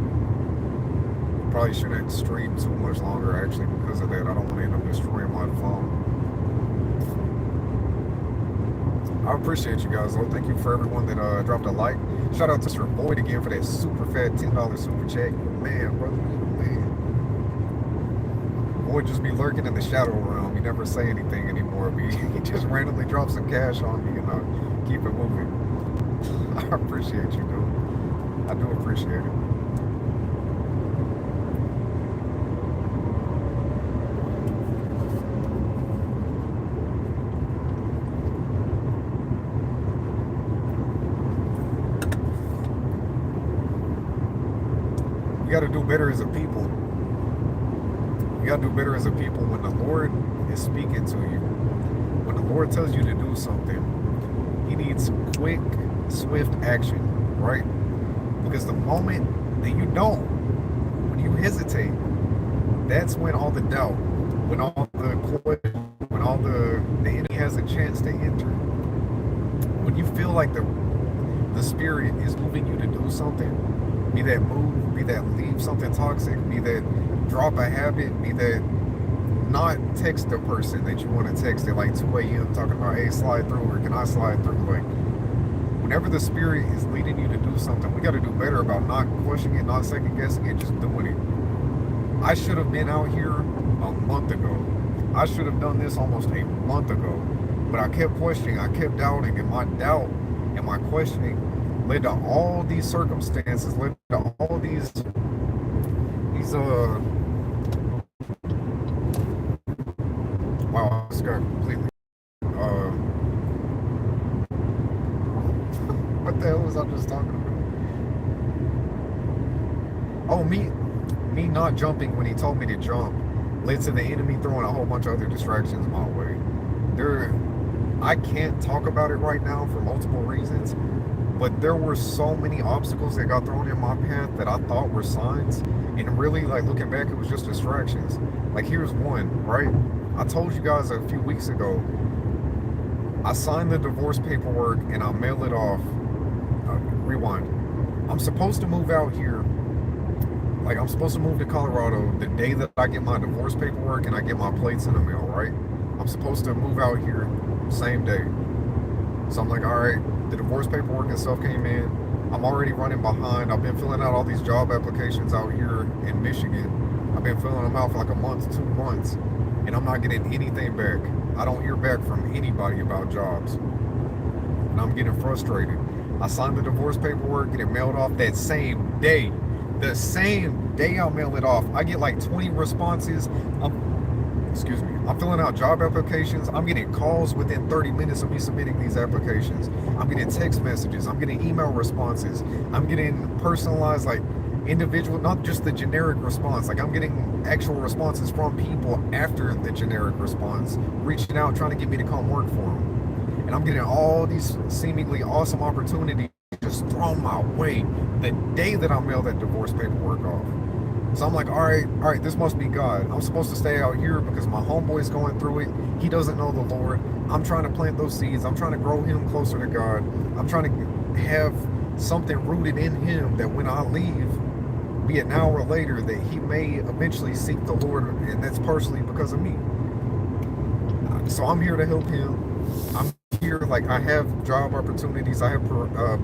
Probably shouldn't stream too much longer actually because of that. I don't want to end up destroying my phone. I appreciate you guys though. Thank you for everyone that dropped a like. Shout out to Mr. Boyd again for that super fat $10 super chat. Man, brother, man. Boyd just be lurking in the shadow realm. He never say anything anymore. He just randomly drops some cash on me and keep it moving. I appreciate you, dude. I do appreciate it. You got to do better as a people. You got to do better as a people when the Lord is speaking to you. When the Lord tells you to do something, He needs quick, swift action, right? Because the moment that you don't, when you hesitate, that's when all the doubt, when all the question, when all the enemy has a chance to enter. When you feel like the Spirit is moving you to do something, be that move, be that leave something toxic, be that drop a habit, be that not text the person that you want to text at like 2 a.m. talking about, hey, slide through, or can I slide through? Like, whenever the Spirit is leading you to do something, we got to do better about not questioning it, not second guessing it, just doing it. I should have been out here a month ago. I should have done this almost a month ago. But I kept questioning, I kept doubting, and my doubt and my questioning led to all these circumstances, led to all these wow, I just got completely what the hell was I just talking about? Oh, me not jumping when he told me to jump led to the enemy throwing a whole bunch of other distractions my way. I can't talk about it right now for multiple reasons. But there were so many obstacles that got thrown in my path that I thought were signs. And really, like, looking back, it was just distractions. Like, here's one, right? I told you guys a few weeks ago, I signed the divorce paperwork and I mail it off. Rewind. I'm supposed to move out here. Like, I'm supposed to move to Colorado the day that I get my divorce paperwork and I get my plates in the mail, right? I'm supposed to move out here same day. So I'm like, all right. The divorce paperwork and stuff came in. I'm already running behind. I've been filling out all these job applications out here in Michigan. I've been filling them out for like a month, 2 months, and I'm not getting anything back. I don't hear back from anybody about jobs. And I'm getting frustrated. I signed the divorce paperwork, get it mailed off that same day. The same day I mail it off, I get like 20 responses. I'm filling out job applications. I'm getting calls within 30 minutes of me submitting these applications. I'm getting text messages. I'm getting email responses. I'm getting personalized, like, individual, not just the generic response. Like I'm getting actual responses from people after the generic response, reaching out, trying to get me to come work for them. And I'm getting all these seemingly awesome opportunities just thrown my way the day that I mail that divorce paperwork off. So I'm like, all right, this must be God. I'm supposed to stay out here because my homeboy's going through it. He doesn't know the Lord. I'm trying to plant those seeds. I'm trying to grow him closer to God. I'm trying to have something rooted in him that when I leave, be it now or later, that he may eventually seek the Lord, and that's partially because of me. So I'm here to help him. I'm here, like I have job opportunities. I have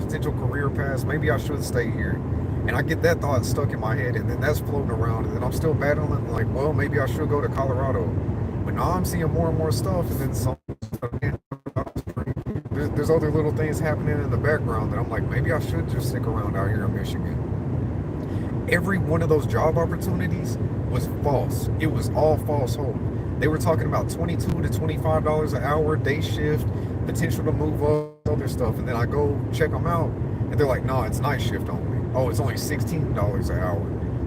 potential career paths. Maybe I should stay here. And I get that thought stuck in my head, and then that's floating around, and then I'm still battling, like, well, maybe I should go to Colorado. But now I'm seeing more and more stuff, and then some, there's other little things happening in the background that I'm like, maybe I should just stick around out here in Michigan. Every one of those job opportunities was false. It was all false hope. They were talking about $22 to $25 an hour, day shift, potential to move up, other stuff, and then I go check them out, and they're like, no, it's night shift only. Oh, it's only $16 an hour.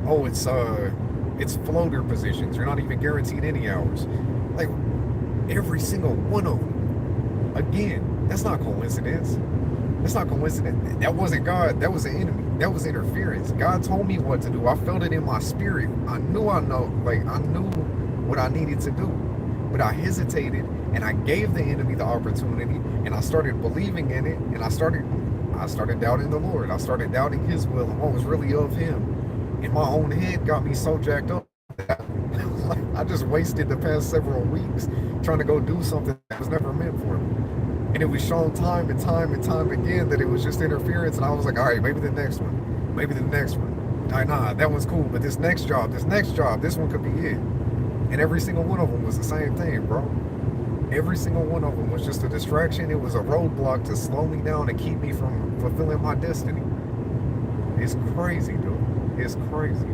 Oh, it's floater positions. You're not even guaranteed any hours. Like every single one of them. Again, that's not coincidence. That's not coincidence. That wasn't God. That was the enemy. That was interference. God told me what to do. I felt it in my spirit. I knew what I needed to do. But I hesitated, and I gave the enemy the opportunity, and I started believing in it, and I started doubting the Lord. I started doubting his will and what was really of him. And my own head got me so jacked up that I just wasted the past several weeks trying to go do something that was never meant for me. And it was shown time and time and time again that it was just interference. And I was like, all right, maybe the next one. Maybe the next one. Nah, that one's cool. But this next job, this one could be it. And every single one of them was the same thing, bro. Every single one of them was just a distraction. It was a roadblock to slow me down and keep me from fulfilling my destiny. It's crazy, dude. It's crazy.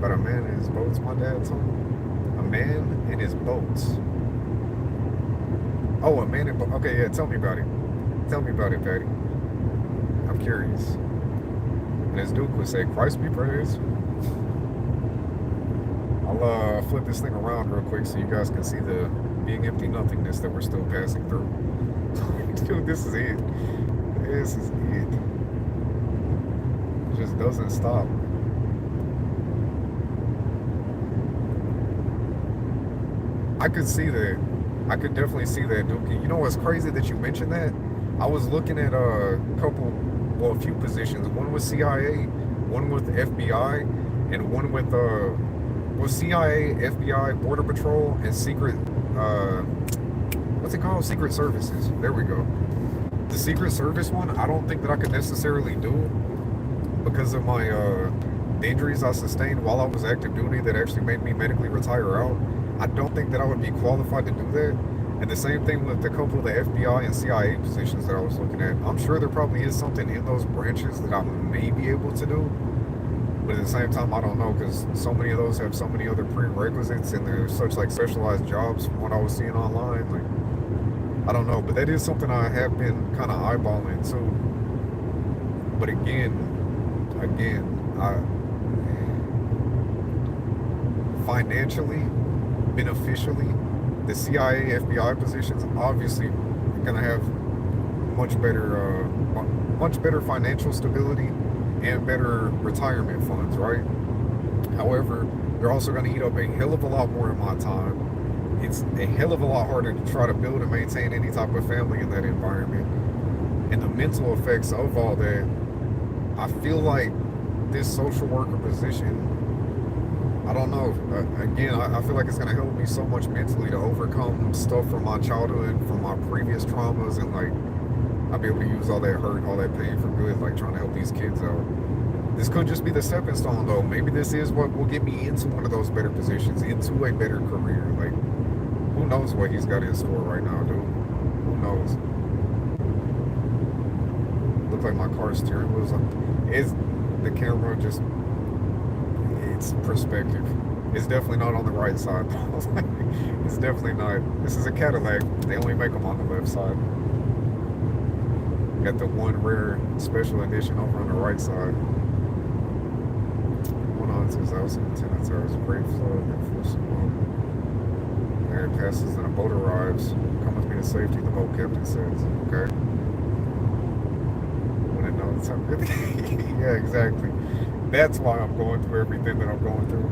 But a man and his boats, my dad told me. A man and his boats. Oh, a man and boats. Okay, yeah, tell me about it. Tell me about it, Patty. I'm curious. And as Duke would say, Christ be praised. I'll flip this thing around real quick so you guys can see the being empty nothingness that we're still passing through. Dude, this is it. This is it. It just doesn't stop. I could see that. I could definitely see that, Duke. You know what's crazy that you mentioned that? I was looking at a few positions. One with CIA, one with FBI, and one with CIA, FBI, Border Patrol, and Secret, what's it called? Secret Services. There we go. The Secret Service one, I don't think that I could necessarily do because of my the injuries I sustained while I was active duty that actually made me medically retire out. I don't think that I would be qualified to do that. And the same thing with a couple of the FBI and CIA positions that I was looking at. I'm sure there probably is something in those branches that I may be able to do. But at the same time, I don't know, because so many of those have so many other prerequisites, and they're such like specialized jobs from what I was seeing online. Like, I don't know, but that is something I have been kind of eyeballing too. But again, financially, beneficially, the CIA, FBI positions obviously are gonna have much better financial stability and better retirement funds, right? However, they're also going to eat up a hell of a lot more of my time. It's a hell of a lot harder to try to build and maintain any type of family in that environment. And the mental effects of all that, I feel like this social worker position, I don't know. Again, I feel like it's going to help me so much mentally to overcome stuff from my childhood, from my previous traumas, and like, I'll be able to use all that hurt, all that pain for good, like trying to help these kids out. This could just be the stepping stone, though. Maybe this is what will get me into one of those better positions, into a better career. Like, who knows what he's got in store right now, dude? Who knows? Look like my car's steering wheel's on. Is the camera just? It's perspective. It's definitely not on the right side. It's definitely not. This is a Cadillac. They only make them on the left side. Got the one rare special edition over on the right side. runs his house and tenants hours. Great flood and force him on. There it passes and a boat arrives. Come with me to safety, the boat captain says. Okay. When it knows how good. Yeah, exactly. That's why I'm going through everything that I'm going through.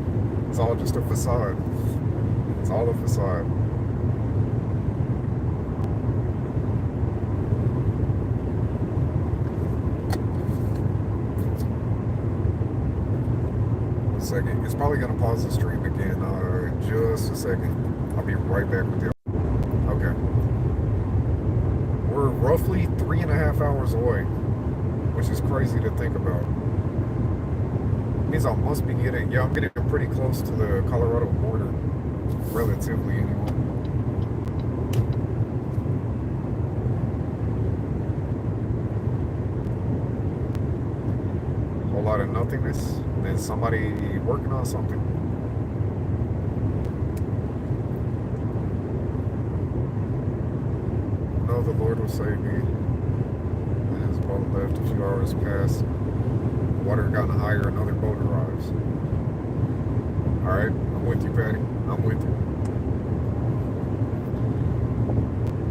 It's all just a facade. It's all a facade. Second. It's probably gonna pause the stream again. Just a second. I'll be right back with you. Okay. We're roughly 3.5 hours away, which is crazy to think about. It means I must be getting. Yeah, I'm getting pretty close to the Colorado border, relatively anyway. Whole lot of nothingness. And somebody working on something. No, the Lord will save me. And his boat left. A few hours passed. Water gotten higher. Another boat arrives. All right, I'm with you, Patty. I'm with you.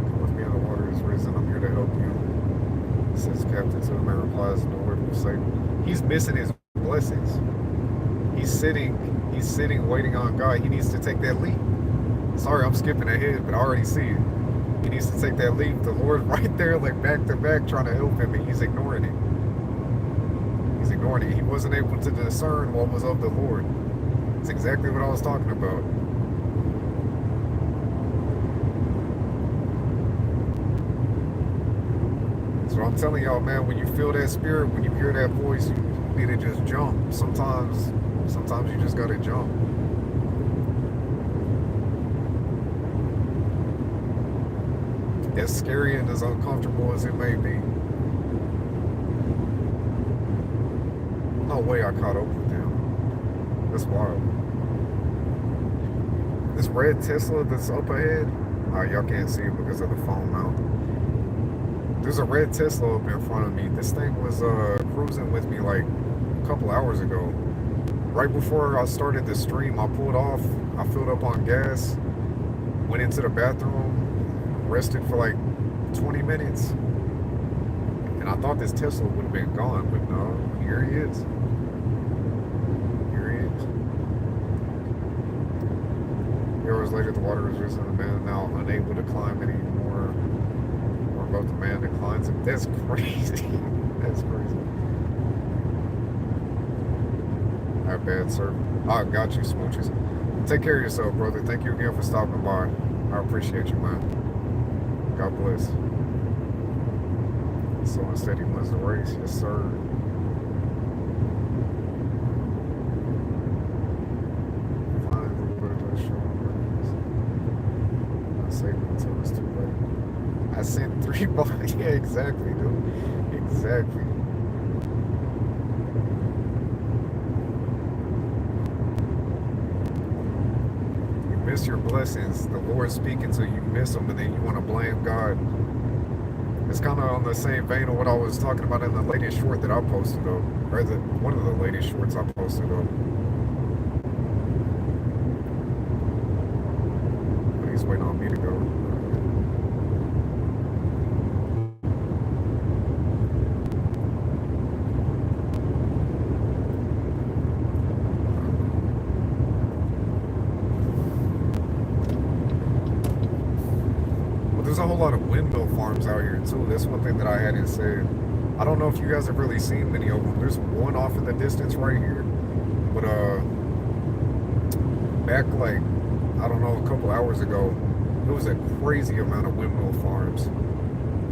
Come with me, and the water is risen. I'm here to help you. Says Captain to the man replies, the Lord will save me. He's missing his blessings. He's sitting waiting on God. He needs to take that leap. Sorry, I'm skipping ahead, but I already see it. He needs to take that leap. The Lord right there, like back to back, trying to help him, and he's ignoring it. He's ignoring it. He wasn't able to discern what was of the Lord. That's exactly what I was talking about. So I'm telling y'all, man, when you feel that spirit, when you hear that voice, you need to just jump. Sometimes you just gotta jump. As scary and as uncomfortable as it may be. No way I caught up with them. That's wild. This red Tesla that's up ahead, y'all can't see it because of the phone mount. There's a red Tesla up in front of me. This thing was cruising with me like a couple hours ago. Right before I started the stream, I pulled off. I filled up on gas, went into the bathroom, rested for like 20 minutes. And I thought this Tesla would have been gone, but no, here he is. Here he is. Hours later, the water is risen. The man now unable to climb anymore. Or about the man declines him. That's crazy. That's crazy. Not bad, sir. I got you, smooches. Take care of yourself, brother. Thank you again for stopping by. I appreciate you, man. God bless. Someone said he wins the race. Yes, sir. Fine, let's show him. I'll save it until it's too late. I sent 3 bucks. Yeah, exactly, dude. Exactly. Miss your blessings. The Lord's speaking to you, miss them, and then you want to blame God. It's kind of on the same vein of what I was talking about in the latest short that I posted up, or one of the latest shorts I posted up. But he's waiting on me to go. There's a whole lot of windmill farms out here too. That's one thing that I hadn't said. I don't know if you guys have really seen many of them. There's one off in the distance right here, but back like I don't know, a couple hours ago, there was a crazy amount of windmill farms.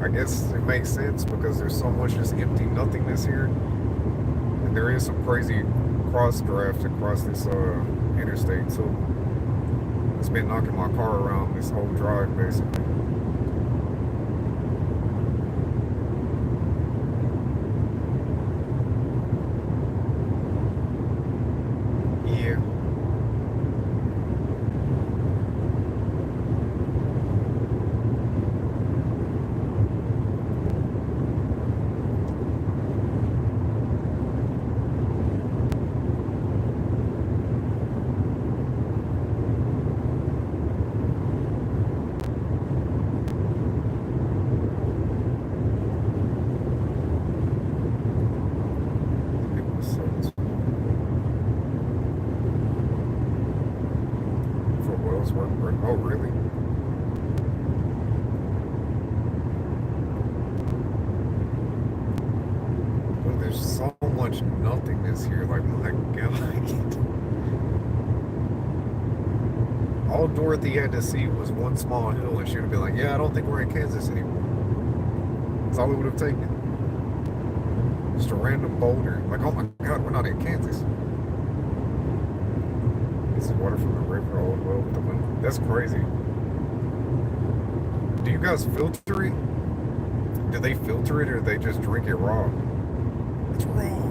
I guess it makes sense because there's so much just empty nothingness here, and there is some crazy cross draft across this interstate too. It's been knocking my car around this whole drive basically. much nothingness here. Like, my God. All Dorothy had to see was one small hill, and she would have been like, yeah, I don't think we're in Kansas anymore. That's all it would have taken. Just a random boulder. Like, oh my God, we're not in Kansas. This is water from the river all the way with the wind. That's crazy. Do you guys filter it? Do they filter it, or do they just drink it raw? It's raw.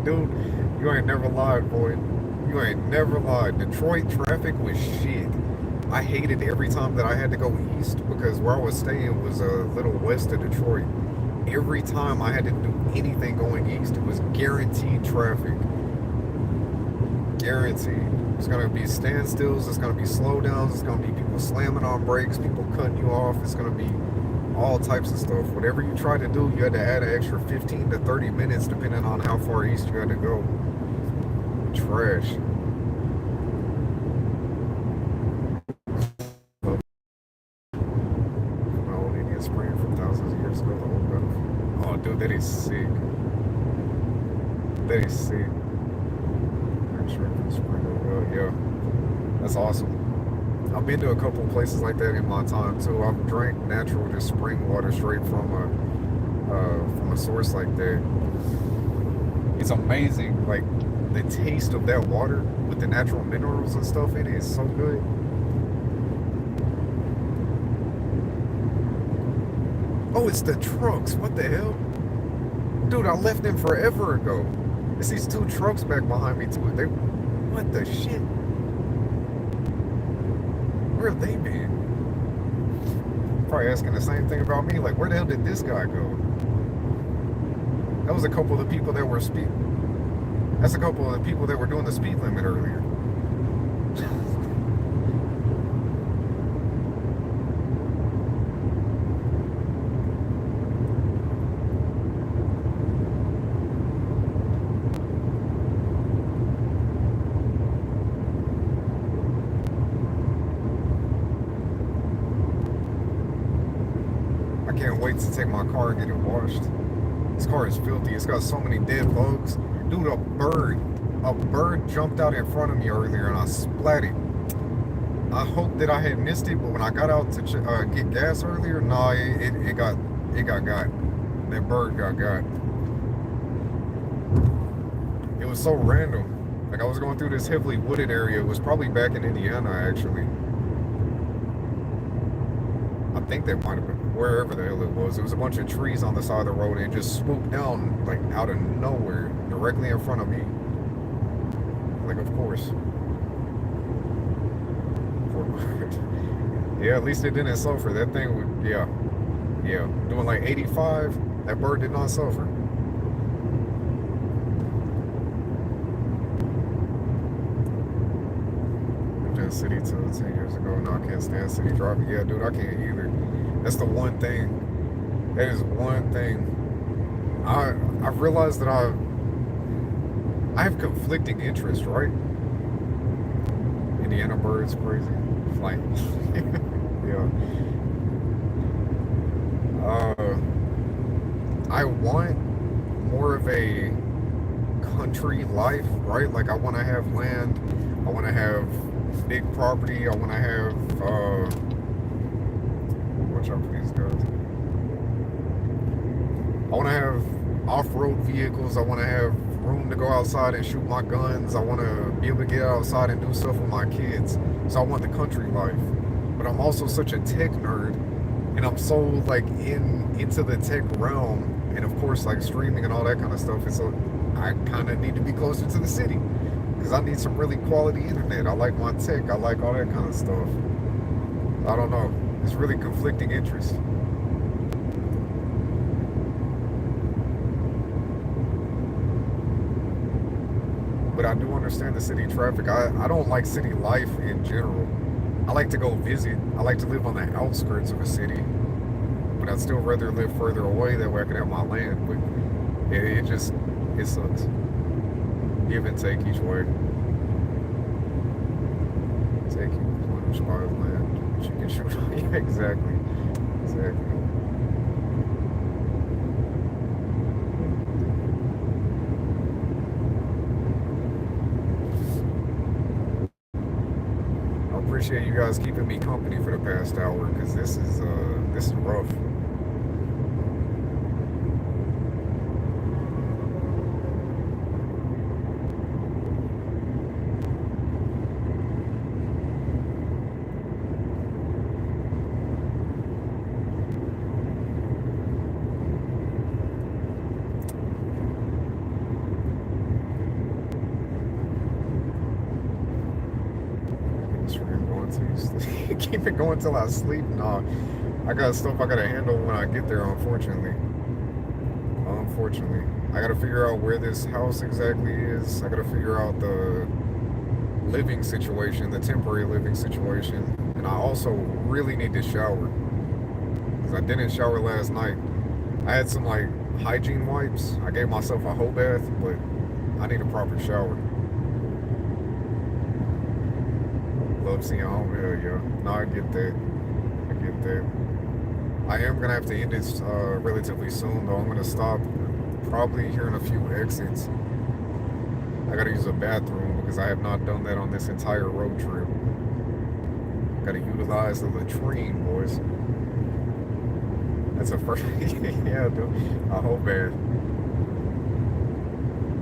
Dude, you ain't never lied, boy. You ain't never lied. Detroit traffic was shit. I hated every time that I had to go east, because where I was staying was a little west of Detroit. Every time I had to do anything going east, it was guaranteed traffic. Guaranteed. It's going to be standstills, it's going to be slowdowns, it's going to be people slamming on brakes, people cutting you off, it's going to be all types of stuff. Whatever you try to do, you had to add an extra 15 to 30 minutes depending on how far east you had to go. Trash. My old Indian Spring from thousands of years ago. Oh, dude, that is sick. That is sick. Yeah, that's awesome. I've been to a couple of places like that in my time too. I've drank natural, just spring water straight from a source like that. It's amazing, like the taste of that water with the natural minerals and stuff in it is so good. Oh, it's the trucks. What the hell? Dude, I left them forever ago. It's these two trucks back behind me too. What the shit? Where have they been? Probably asking the same thing about me. Like, where the hell did this guy go? That was a couple of the people that were That's a couple of the people that were doing the speed limit earlier. I can't wait to take my car and get it washed. This car is filthy. It's got so many dead bugs. Dude, a bird jumped out in front of me earlier and I splat it. I hope that I had missed it, but when I got out to get gas earlier, nah, it got got. That bird got. It was so random. Like, I was going through this heavily wooded area. It was probably back in Indiana, actually. I think that might have been wherever the hell it was. It was a bunch of trees on the side of the road and it just swooped down like out of nowhere, directly in front of me. Like, of course. Yeah, at least it didn't suffer. That thing would, yeah. Doing like 85, that bird did not suffer. City to 10 years ago. No, I can't stand city driving. Yeah, dude, I can't either. That's the one thing. That is one thing. I've realized that I have conflicting interests, right? Indiana birds, crazy. Flight. Yeah. I want more of a country life, right? Like, I want to have land. I want to have big property. I want to have watch out for these guys. I want to have off-road vehicles. I want to have room to go outside and shoot my guns. I want to be able to get outside and do stuff with my kids. So I want the country life. But I'm also such a tech nerd, and I'm so like into the tech realm, and of course like streaming and all that kind of stuff. And so I kind of need to be closer to the city, because I need some really quality internet. I like my tech. I like all that kind of stuff. I don't know. It's really conflicting interests. But I do understand the city traffic. I don't like city life in general. I like to go visit. I like to live on the outskirts of a city. But I'd still rather live further away. That way I can have my land. But it sucks. Give and take each way. Take you plunge by land. But you can shoot. Yeah, exactly. Exactly. I appreciate you guys keeping me company for the past hour because this is rough. Keep it going till I sleep. No, I got stuff I gotta handle when I get there. Unfortunately, I gotta figure out where this house exactly is. I gotta figure out the living situation, the temporary living situation, and I also really need to shower because I didn't shower last night. I had some like hygiene wipes. I gave myself a whole bath, but I need a proper shower. Love seeing home. Hell yeah. No, I get that. I get that. I am gonna have to end this relatively soon, though. I'm gonna stop probably here in a few exits. I gotta use a bathroom because I have not done that on this entire road trip. Gotta utilize the latrine, boys. That's a first. Yeah, dude. A whole bath.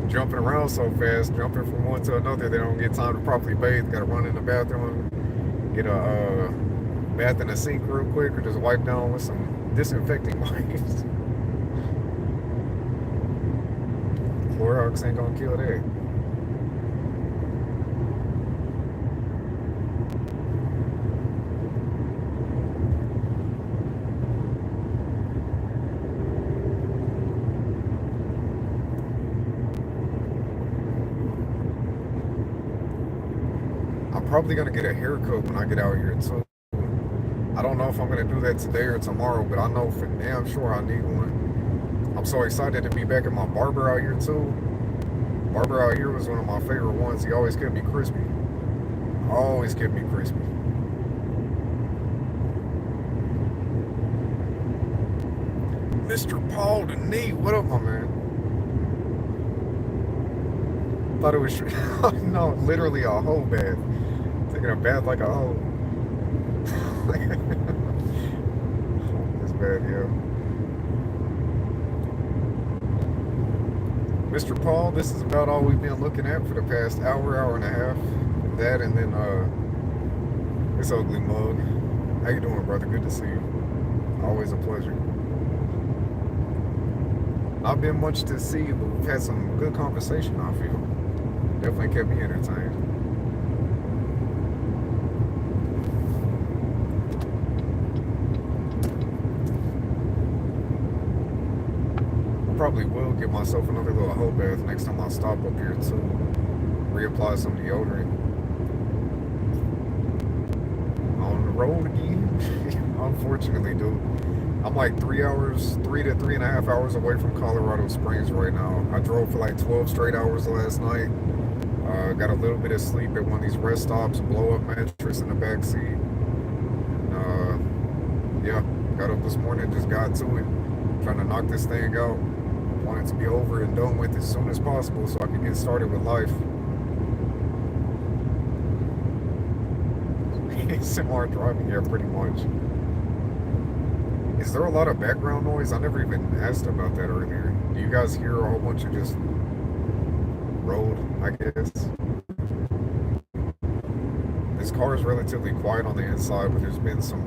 Jumping around so fast, jumping from one to another, they don't get time to properly bathe. Gotta run in the bathroom, get a bath in the sink real quick, or just wipe down with some disinfecting wipes. Clorox ain't gonna kill that. I'm probably gonna get a haircut when I get out here too. I don't know if I'm gonna do that today or tomorrow, but I know for damn sure I need one. I'm so excited to be back at my barber out here too. Barber out here was one of my favorite ones. He always kept me crispy. Always kept me crispy. Mr. Paul the Knee, what up, my man? Thought it was no, literally a whole bath. Taking a bath like a hoe. That's bad, yeah. Mr. Paul, this is about all we've been looking at for the past hour and a half. That and then this ugly mug. How you doing, brother? Good to see you. Always a pleasure. Not been much to see, but we've had some good conversation, I feel. Definitely kept me entertained. Probably will give myself another little hoe bath next time I stop up here to reapply some deodorant. On the road again. Unfortunately, dude. I'm like 3 to 3.5 hours away from Colorado Springs right now. I drove for like 12 straight hours last night. Got a little bit of sleep at one of these rest stops, blow up mattress in the back seat. Yeah, got up this morning, just got to it. Trying to knock this thing out. Want it to be over and done with as soon as possible so I can get started with life. Similar driving, yeah, pretty much. Is there a lot of background noise? I never even asked about that earlier. Do you guys hear a whole bunch of just road, I guess? This car is relatively quiet on the inside, but there's been some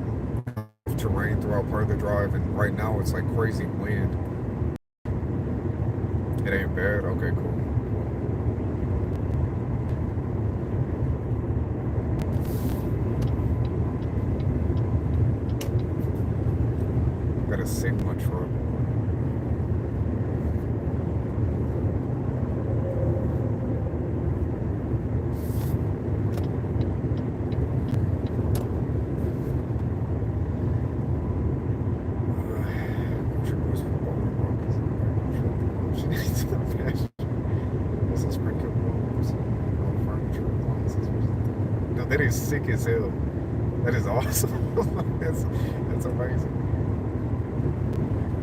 terrain throughout part of the drive, and right now it's like crazy wind. It ain't bad? Okay, cool. Got a Sigma truck. that is sick as hell. That is awesome. That's amazing.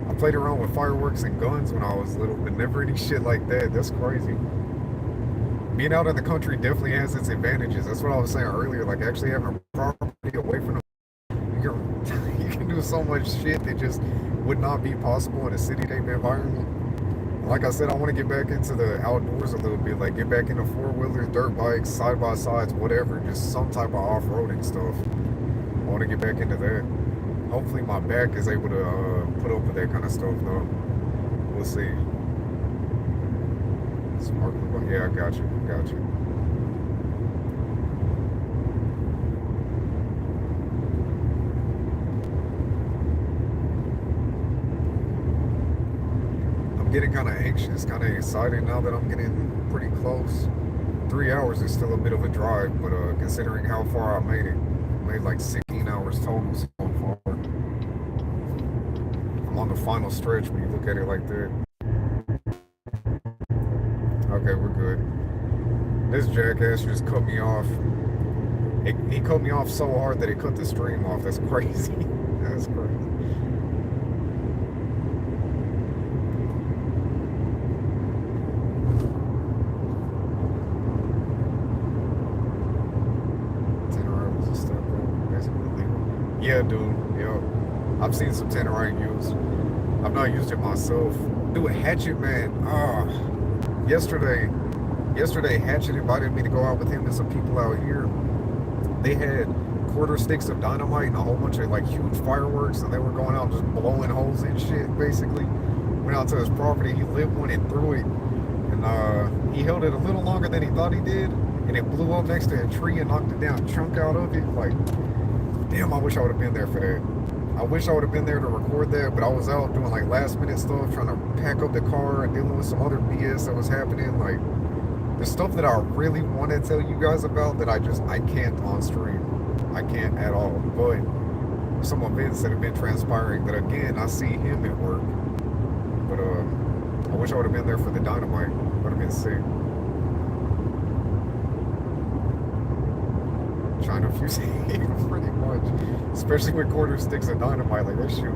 I played around with fireworks and guns when I was little, but never any shit like that. That's crazy. Being out in the country definitely has its advantages. That's what I was saying earlier. Like actually having a property away from you can, you can do so much shit that just would not be possible in a city type environment. Like I said, I want to get back into the outdoors a little bit, like get back into four-wheelers, dirt bikes, side-by-sides, whatever, just some type of off-roading stuff. I want to get back into that. Hopefully my back is able to put up with that kind of stuff, though. We'll see. Smart. Yeah, I got you. Got you. I'm getting kind of anxious, kind of excited now that I'm getting pretty close. 3 hours is still a bit of a drive, but considering how far I made like 16 hours total so far. I'm on the final stretch when you look at it like that. Okay, we're good. This jackass just cut me off. He cut me off so hard that it cut the stream off. That's crazy. That's crazy. Tannerite was a step up, basically legal. Yeah, dude. Yeah. I've seen some Tannerite used. I've not used it myself. Dude, Hatchet Man. Yesterday, Hatchet invited me to go out with him and some people out here. They had quarter sticks of dynamite and a whole bunch of like huge fireworks, and they were going out just blowing holes in shit. Basically, went out to his property. He lit one and threw it, and he held it a little longer than he thought he did, and it blew up next to a tree and knocked it down, a chunk out of it. Like, damn, I wish I would have been there for that. I wish I would have been there to record that, but I was out doing like last minute stuff, trying to pack up the car and dealing with some other BS that was happening. Like, the stuff that I really want to tell you guys about that I can't on stream. I can't at all. But some events that have been transpiring that again, I see him at work. But I wish I would have been there for the dynamite. Would have been sick. China fusing pretty much. Especially with quarter sticks of dynamite, like that shit.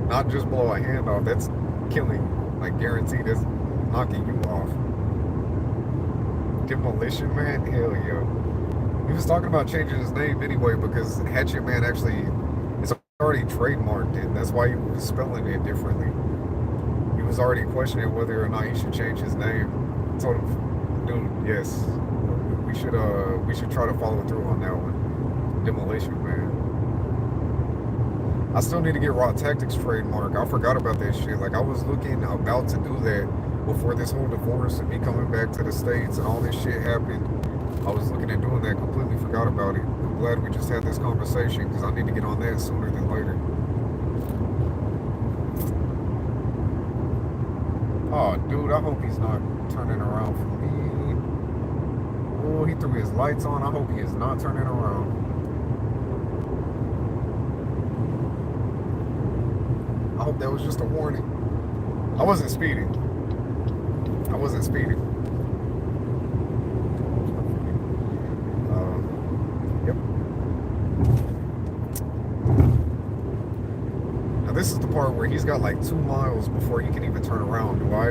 Not just blow a hand off, that's killing. Like guaranteed that's knocking you off. Demolition Man? Hell yeah. He was talking about changing his name anyway because Hatchet Man actually is already trademarked it. That's why he was spelling it differently. He was already questioning whether or not he should change his name. I told him, dude, yes. We should try to follow through on that one. Demolition Man. I still need to get Raw Tactics trademark. I forgot about that shit. Like I was looking about to do that before this whole divorce and me coming back to the States and all this shit happened. I was looking at doing that, completely forgot about it. I'm glad we just had this conversation because I need to get on that sooner than later. Oh, dude, I hope he's not turning around for me. Oh, he threw his lights on. I hope he is not turning around. I hope that was just a warning. I wasn't speeding. I wasn't speeding. Yep. Now this is the part where he's got like 2 miles before he can even turn around. Do I,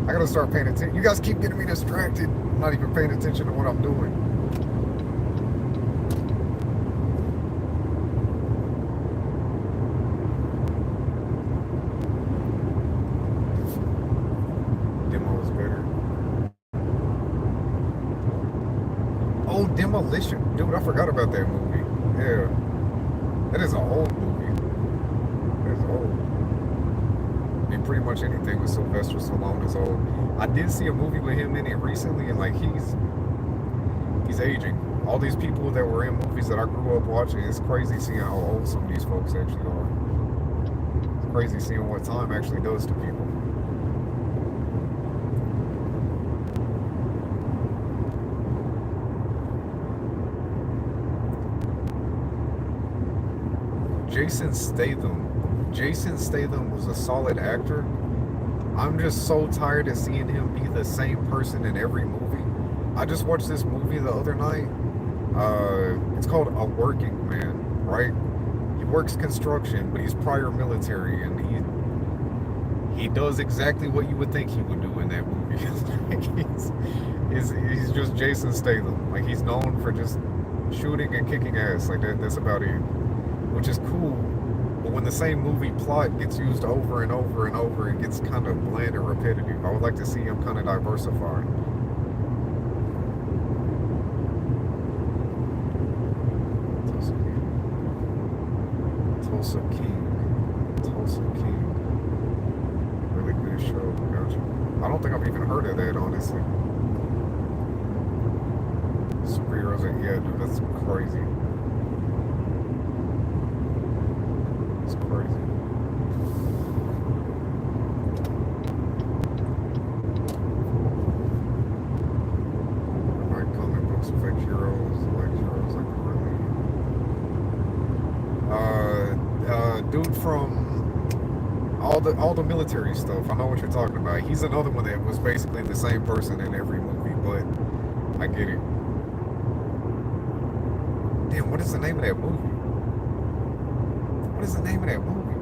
I gotta start paying attention. You guys keep getting me distracted. I'm not even paying attention to what I'm doing. Demo is better. Oh, Demolition. Dude, I forgot about that movie. Yeah. That is an old movie. That is old. I mean, pretty much anything with Sylvester Stallone is old. I did see a movie with him in it recently, and like he's aging. All these people that were in movies that I grew up watching, it's crazy seeing how old some of these folks actually are. It's crazy seeing what time actually does to people. Jason Statham was a solid actor, I'm just so tired of seeing him be the same person in every movie. I just watched this movie the other night. It's called A Working Man, right? He works construction, but he's prior military, and he does exactly what you would think he would do in that movie. Like he's just Jason Statham. Like he's known for just shooting and kicking ass. Like that's about it, which is cool. But when the same movie plot gets used over and over and over, it gets kind of bland and repetitive. I would like to see him kind of diversify. Tulsa King. Tulsa King. Really good show. Gotcha. I don't think I've even heard of that, honestly. Superheroes, yeah, dude, that's crazy. It's crazy. Like comic books affect heroes, like really. Dude from all the military stuff. I know what you're talking about. He's another one that was basically the same person in every movie, but I get it. Damn, what is the name of that movie? What is the name of that movie?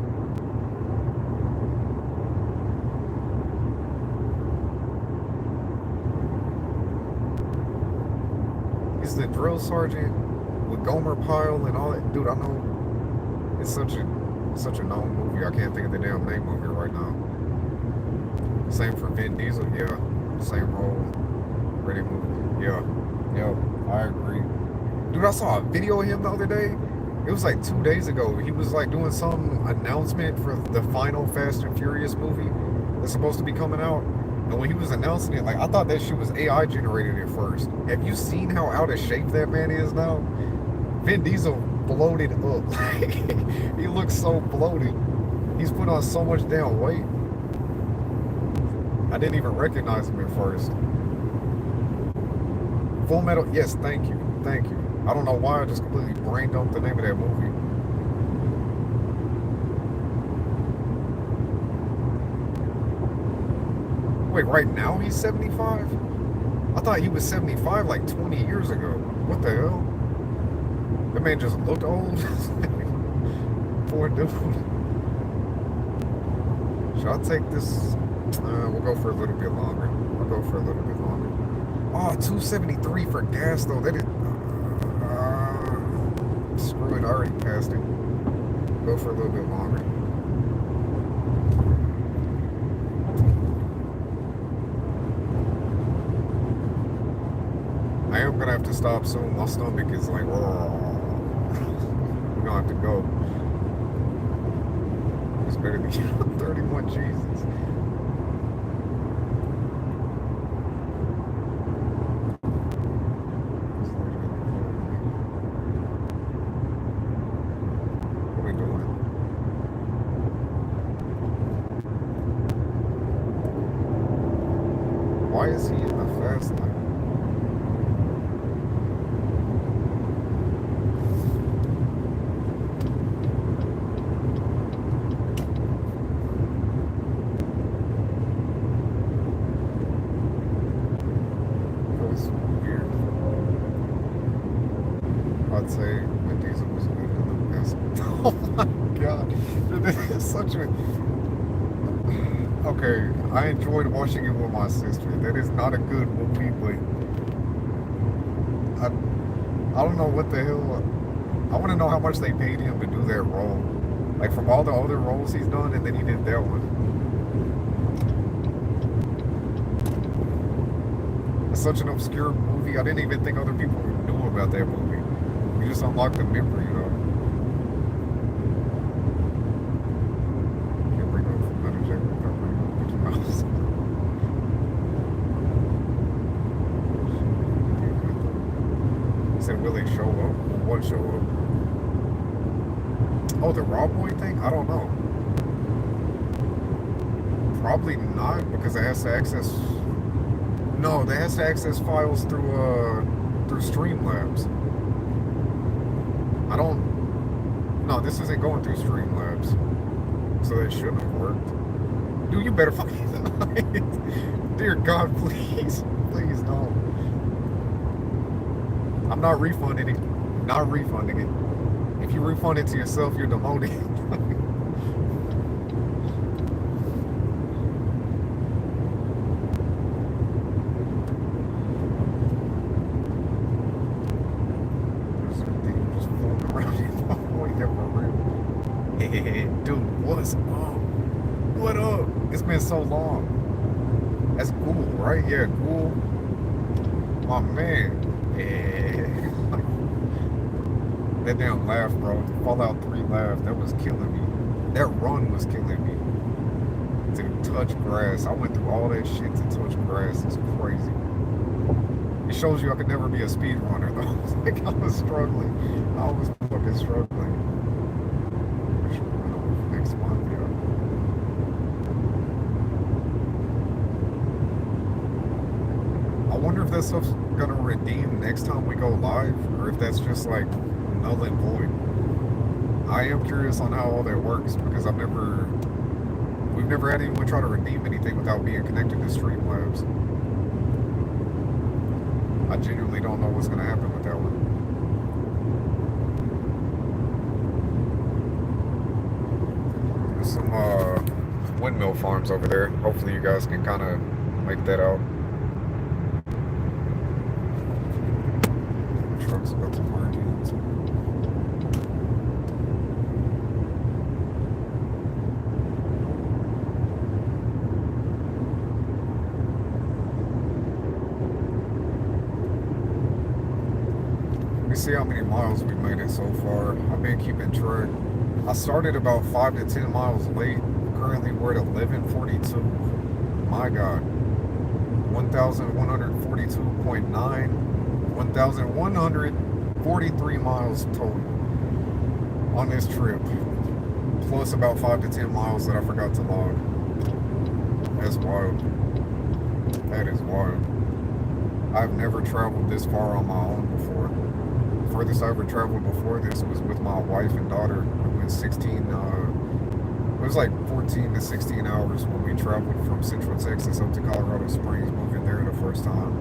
He's the drill sergeant with Gomer Pyle and all that. Dude, I know it's such a known movie. I can't think of the damn name of it right now. Same for Vin Diesel, yeah. Same role. Ready movie. Yeah. Yeah, I agree. Dude, I saw a video of him the other day. It was like 2 days ago. He was like doing some announcement for the final Fast and Furious movie that's supposed to be coming out. And when he was announcing it, like I thought that shit was AI generated at first. Have you seen how out of shape that man is now? Vin Diesel bloated up. He looks so bloated. He's put on so much damn weight. I didn't even recognize him at first. Full Metal, yes, thank you. Thank you. I don't know why I just completely brain dumped the name of that movie. Wait, right now he's 75? I thought he was 75 like 20 years ago. What the hell? That man just looked old. Poor dude. Should I take this? We'll go for a little bit longer. I'll go for a little bit longer. Oh, 273 for gas though. That is... screw it, I already passed it. Go for a little bit longer. I am gonna have to stop soon. My stomach is like, oh. We're gonna have to go. It's better than 31, Jesus. Why is he in the fast lane? That was weird. I'd say Vin Diesel was good in the past. Oh my god. This is such a... Okay, I enjoyed watching it with my sister. That is not a good movie, but I don't know what the hell. I want to know how much they paid him to do that role. Like from all the other roles he's done, and then he did that one. It's such an obscure movie. I didn't even think other people knew about that movie. We just unlocked the memory, you know. Said, will they show up? What show up? Oh, the Raw Boy thing? I don't know. Probably not, because it has to access... No, it has to access files through Streamlabs. I don't... No, this isn't going through Streamlabs. So that shouldn't have worked. Dude, you better fucking. Dear God, please. Please, no. I'm not refunding it. Not refunding it. If you refund it to yourself, you're demoted. Dude, what's up? What up? It's been so long. That's cool, right? Yeah, cool. My man. Yeah. That damn laugh, bro. The Fallout 3 laugh, that was killing me. That run was killing me. To touch grass. I went through all that shit to touch grass. It's crazy. It shows you I could never be a speed runner, though. Like, I was struggling. I was fucking struggling. Next month, yeah. I wonder if that stuff's gonna redeem next time we go live, or if that's just like null and void. I am curious on how all that works because we've never had anyone try to redeem anything without being connected to Streamlabs. I genuinely don't know what's gonna happen with that one. There's some windmill farms over there. Hopefully you guys can kind of make that out. Truck's about to park in. See how many miles we've made it so far. I've been keeping track. I started about 5 to 10 miles late. Currently we're at 11:42. My God. 1,142.9. 1,143 miles total on this trip. Plus about 5 to 10 miles that I forgot to log. That's wild. That is wild. I've never traveled this far on my own before. The furthest I ever traveled before this was with my wife and daughter. We went 16, it was like 14 to 16 hours when we traveled from Central Texas up to Colorado Springs, moving there the first time.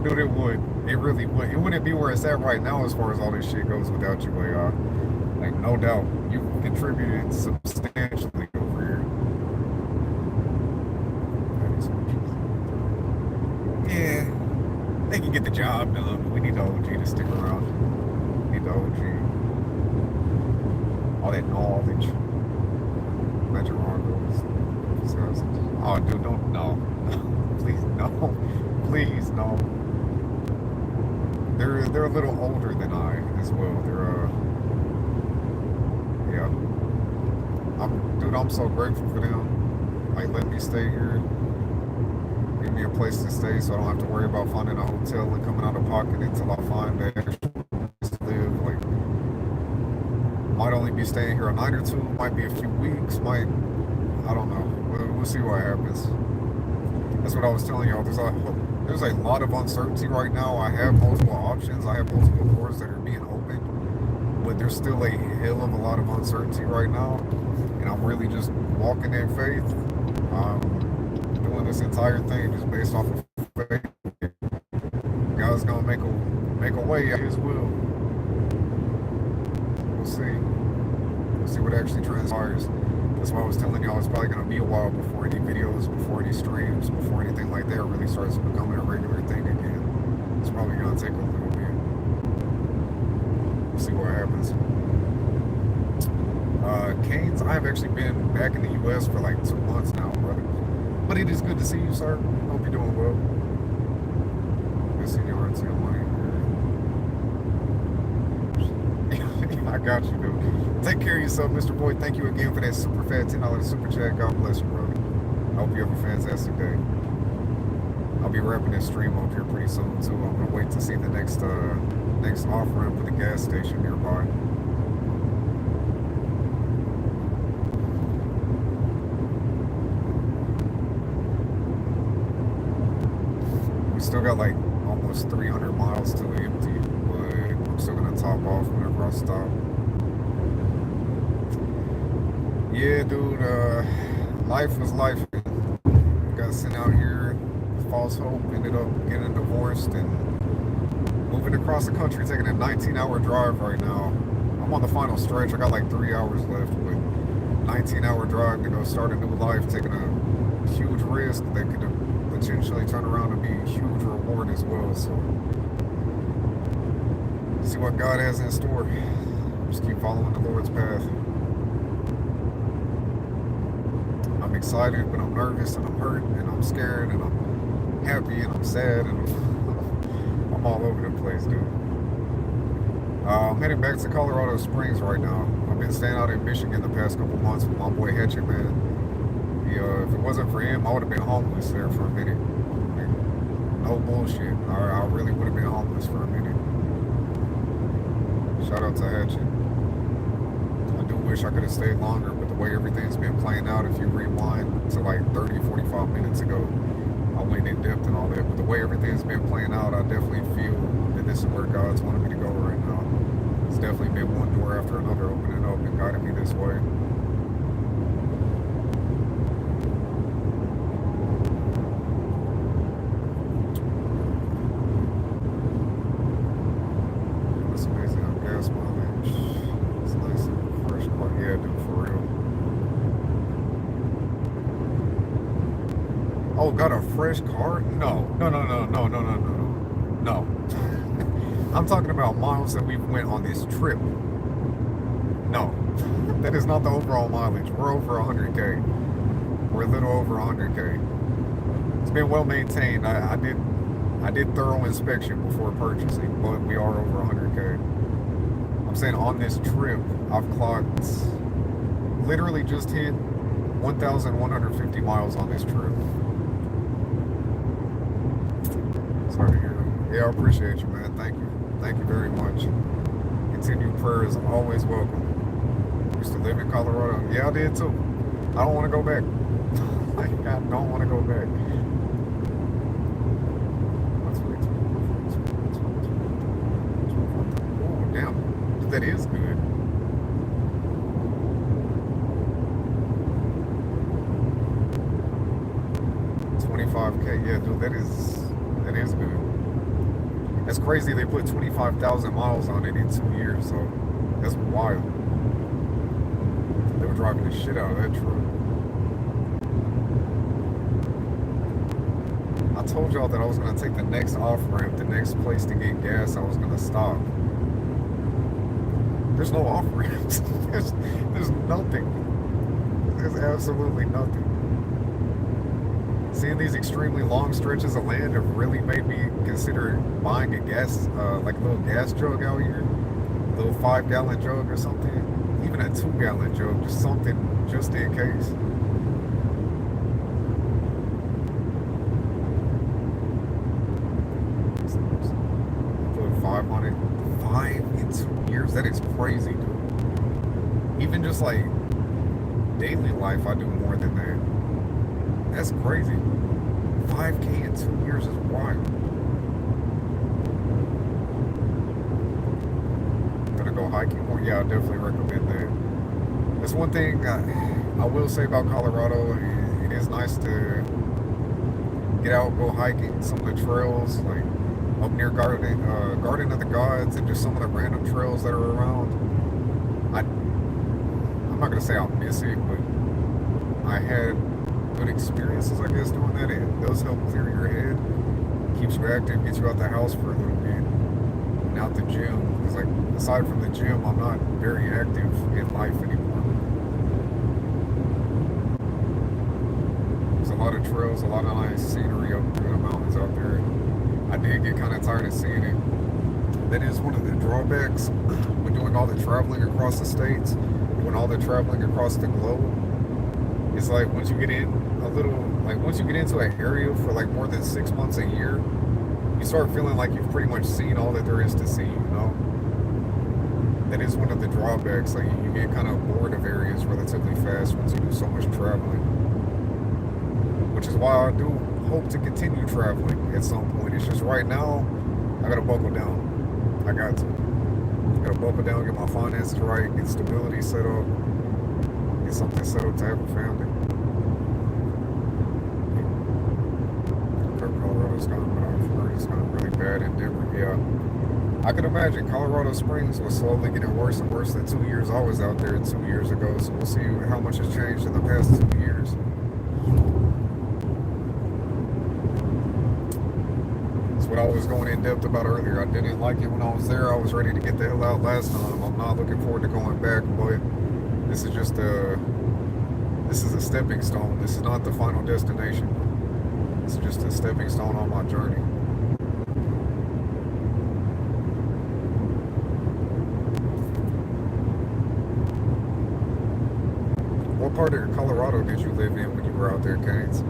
Dude, it would. It really would. It wouldn't be where it's at right now as far as all this shit goes without you, AI. Like, no doubt. You contributed substantially over here. Yeah, they can get the job done. We need the OG to stick around. We need the OG. All that knowledge. Imagine Rongo's. Oh, dude, don't, no. Please, no. Please, no. They're a little older than I as well. They're, yeah. Dude, I'm so grateful for them. Like, let me stay here. Give me a place to stay so I don't have to worry about finding a hotel and coming out of pocket until I find an extra place to live. Like, might only be staying here a night or two, might be a few weeks, I don't know. We'll see what happens. That's what I was telling y'all. There's a lot of uncertainty right now. I have multiple options. I have multiple doors that are being opened, but there's still a hell of a lot of uncertainty right now, and I'm really just walking in faith. Doing this entire thing just based off of faith. God's gonna make a way out of His will. We'll see. We'll see what actually transpires. That's why I was telling y'all it's probably gonna be a while before any videos, before any streams, before anything like that really starts becoming a regular thing again. It's probably gonna take a little bit. We'll see what happens. Canes, I have actually been back in the US for like 2 months now, brother. But it is good to see you, sir. Hope you're doing well. Good seeing you on money. I got you, dude. Take care of yourself, Mr. Boyd. Thank you again for that super fat $10 super chat. God bless you, brother. I hope you have a fantastic day. I'll be wrapping this stream up here pretty soon, too. I'm going to wait to see the next off-ramp for the gas station nearby. Still got like almost 300 miles till empty, but I'm still gonna top off whenever I stop. Yeah, dude, life was life. Got sent out here with false hope, ended up getting divorced and moving across the country, taking a 19-hour drive right now. I'm on the final stretch. I got like 3 hours left, but 19-hour drive to go start a new life, taking a huge risk that could potentially turn around and be a huge reward as well. So, see what God has in store. Just keep following the Lord's path. I'm excited, but I'm nervous and I'm hurt and I'm scared and I'm happy and I'm sad and I'm all over the place, dude. I'm heading back to Colorado Springs right now. I've been staying out in Michigan the past couple months with my boy Hatchet, man. If it wasn't for him, I would have been homeless there for a minute. Like, no bullshit. I really would have been homeless for a minute. Shout out to Hatchet. I do wish I could have stayed longer, but the way everything's been playing out, if you rewind to like 30, 45 minutes ago, I went in depth and all that. But the way everything's been playing out, I definitely feel that this is where God's wanted me to go right now. It's definitely been one door after another opening up and guiding me this way. It's amazing how gas mileage. It's nice and fresh car. Yeah, dude, for real. Oh, got a fresh car? No, no, no, no, no, no, no, no, no. I'm talking about miles that we went on this trip. No, that is not the overall mileage. We're over 100K. We're a little over 100K. It's been well maintained. I did thorough inspection before purchasing, but we are over 100K. I'm saying on this trip, I've clocked, literally just hit 1,150 miles on this trip. It's hard to hear. Yeah, I appreciate you, man. Thank you. Thank you very much. Continued prayer is always welcome. Used to live in Colorado. Yeah, I did too. I don't want to go back. I don't want to go back. Oh, damn. That is good. $25K. Yeah, dude, that is good. It's crazy they put 25,000 miles on it in 2 years, so that's wild. They were driving the shit out of that truck. I told y'all that I was going to take the next off-ramp, the next place to get gas, I was going to stop. There's no off-ramps. There's nothing. There's absolutely nothing. Seeing these extremely long stretches of land have really made me consider buying a gas, like a little gas jug out here, a little 5-gallon jug or something, even a 2-gallon jug, just something just in case. Put 5 on it, 5 in 2 years. That is crazy, dude. Even just like daily life, I do more than that. That's crazy. 5K in 2 years is wild. Gonna go hiking more? Yeah, I definitely recommend that. That's one thing I will say about Colorado. It is nice to get out, go hiking some of the trails, like up near Garden of the Gods, and just some of the random trails that are around. I'm not gonna say I'll miss it, but I had good experiences, I guess, doing that. It does help clear your head, keeps you active, gets you out the house for a little bit, and out the gym. Because, like, aside from the gym, I'm not very active in life anymore. There's a lot of trails, a lot of nice scenery up through the mountains out there. I did get kind of tired of seeing it. That is one of the drawbacks with doing all the traveling across the states, doing all the traveling across the globe. It's like once you get in once you get into an area for like more than 6 months a year, you start feeling like you've pretty much seen all that there is to see, you know? That is one of the drawbacks. Like, you get kind of bored of areas relatively fast once you do so much traveling. Which is why I do hope to continue traveling at some point. It's just right now, I gotta buckle down. I got to. I gotta buckle down, get my finances right, get stability set up. be something settled to have a family. Colorado's gone, but I've heard it's gone really bad in Denver. Yeah, I can imagine Colorado Springs was slowly getting worse and worse the 2 years I was out there 2 years ago. So we'll see how much has changed in the past 2 years. That's what I was going in depth about earlier. I didn't like it when I was there. I was ready to get the hell out last time. I'm not looking forward to going back, but this is just this is a stepping stone. This is not the final destination. It's just a stepping stone on my journey. What part of Colorado did you live in when you were out there, Canes?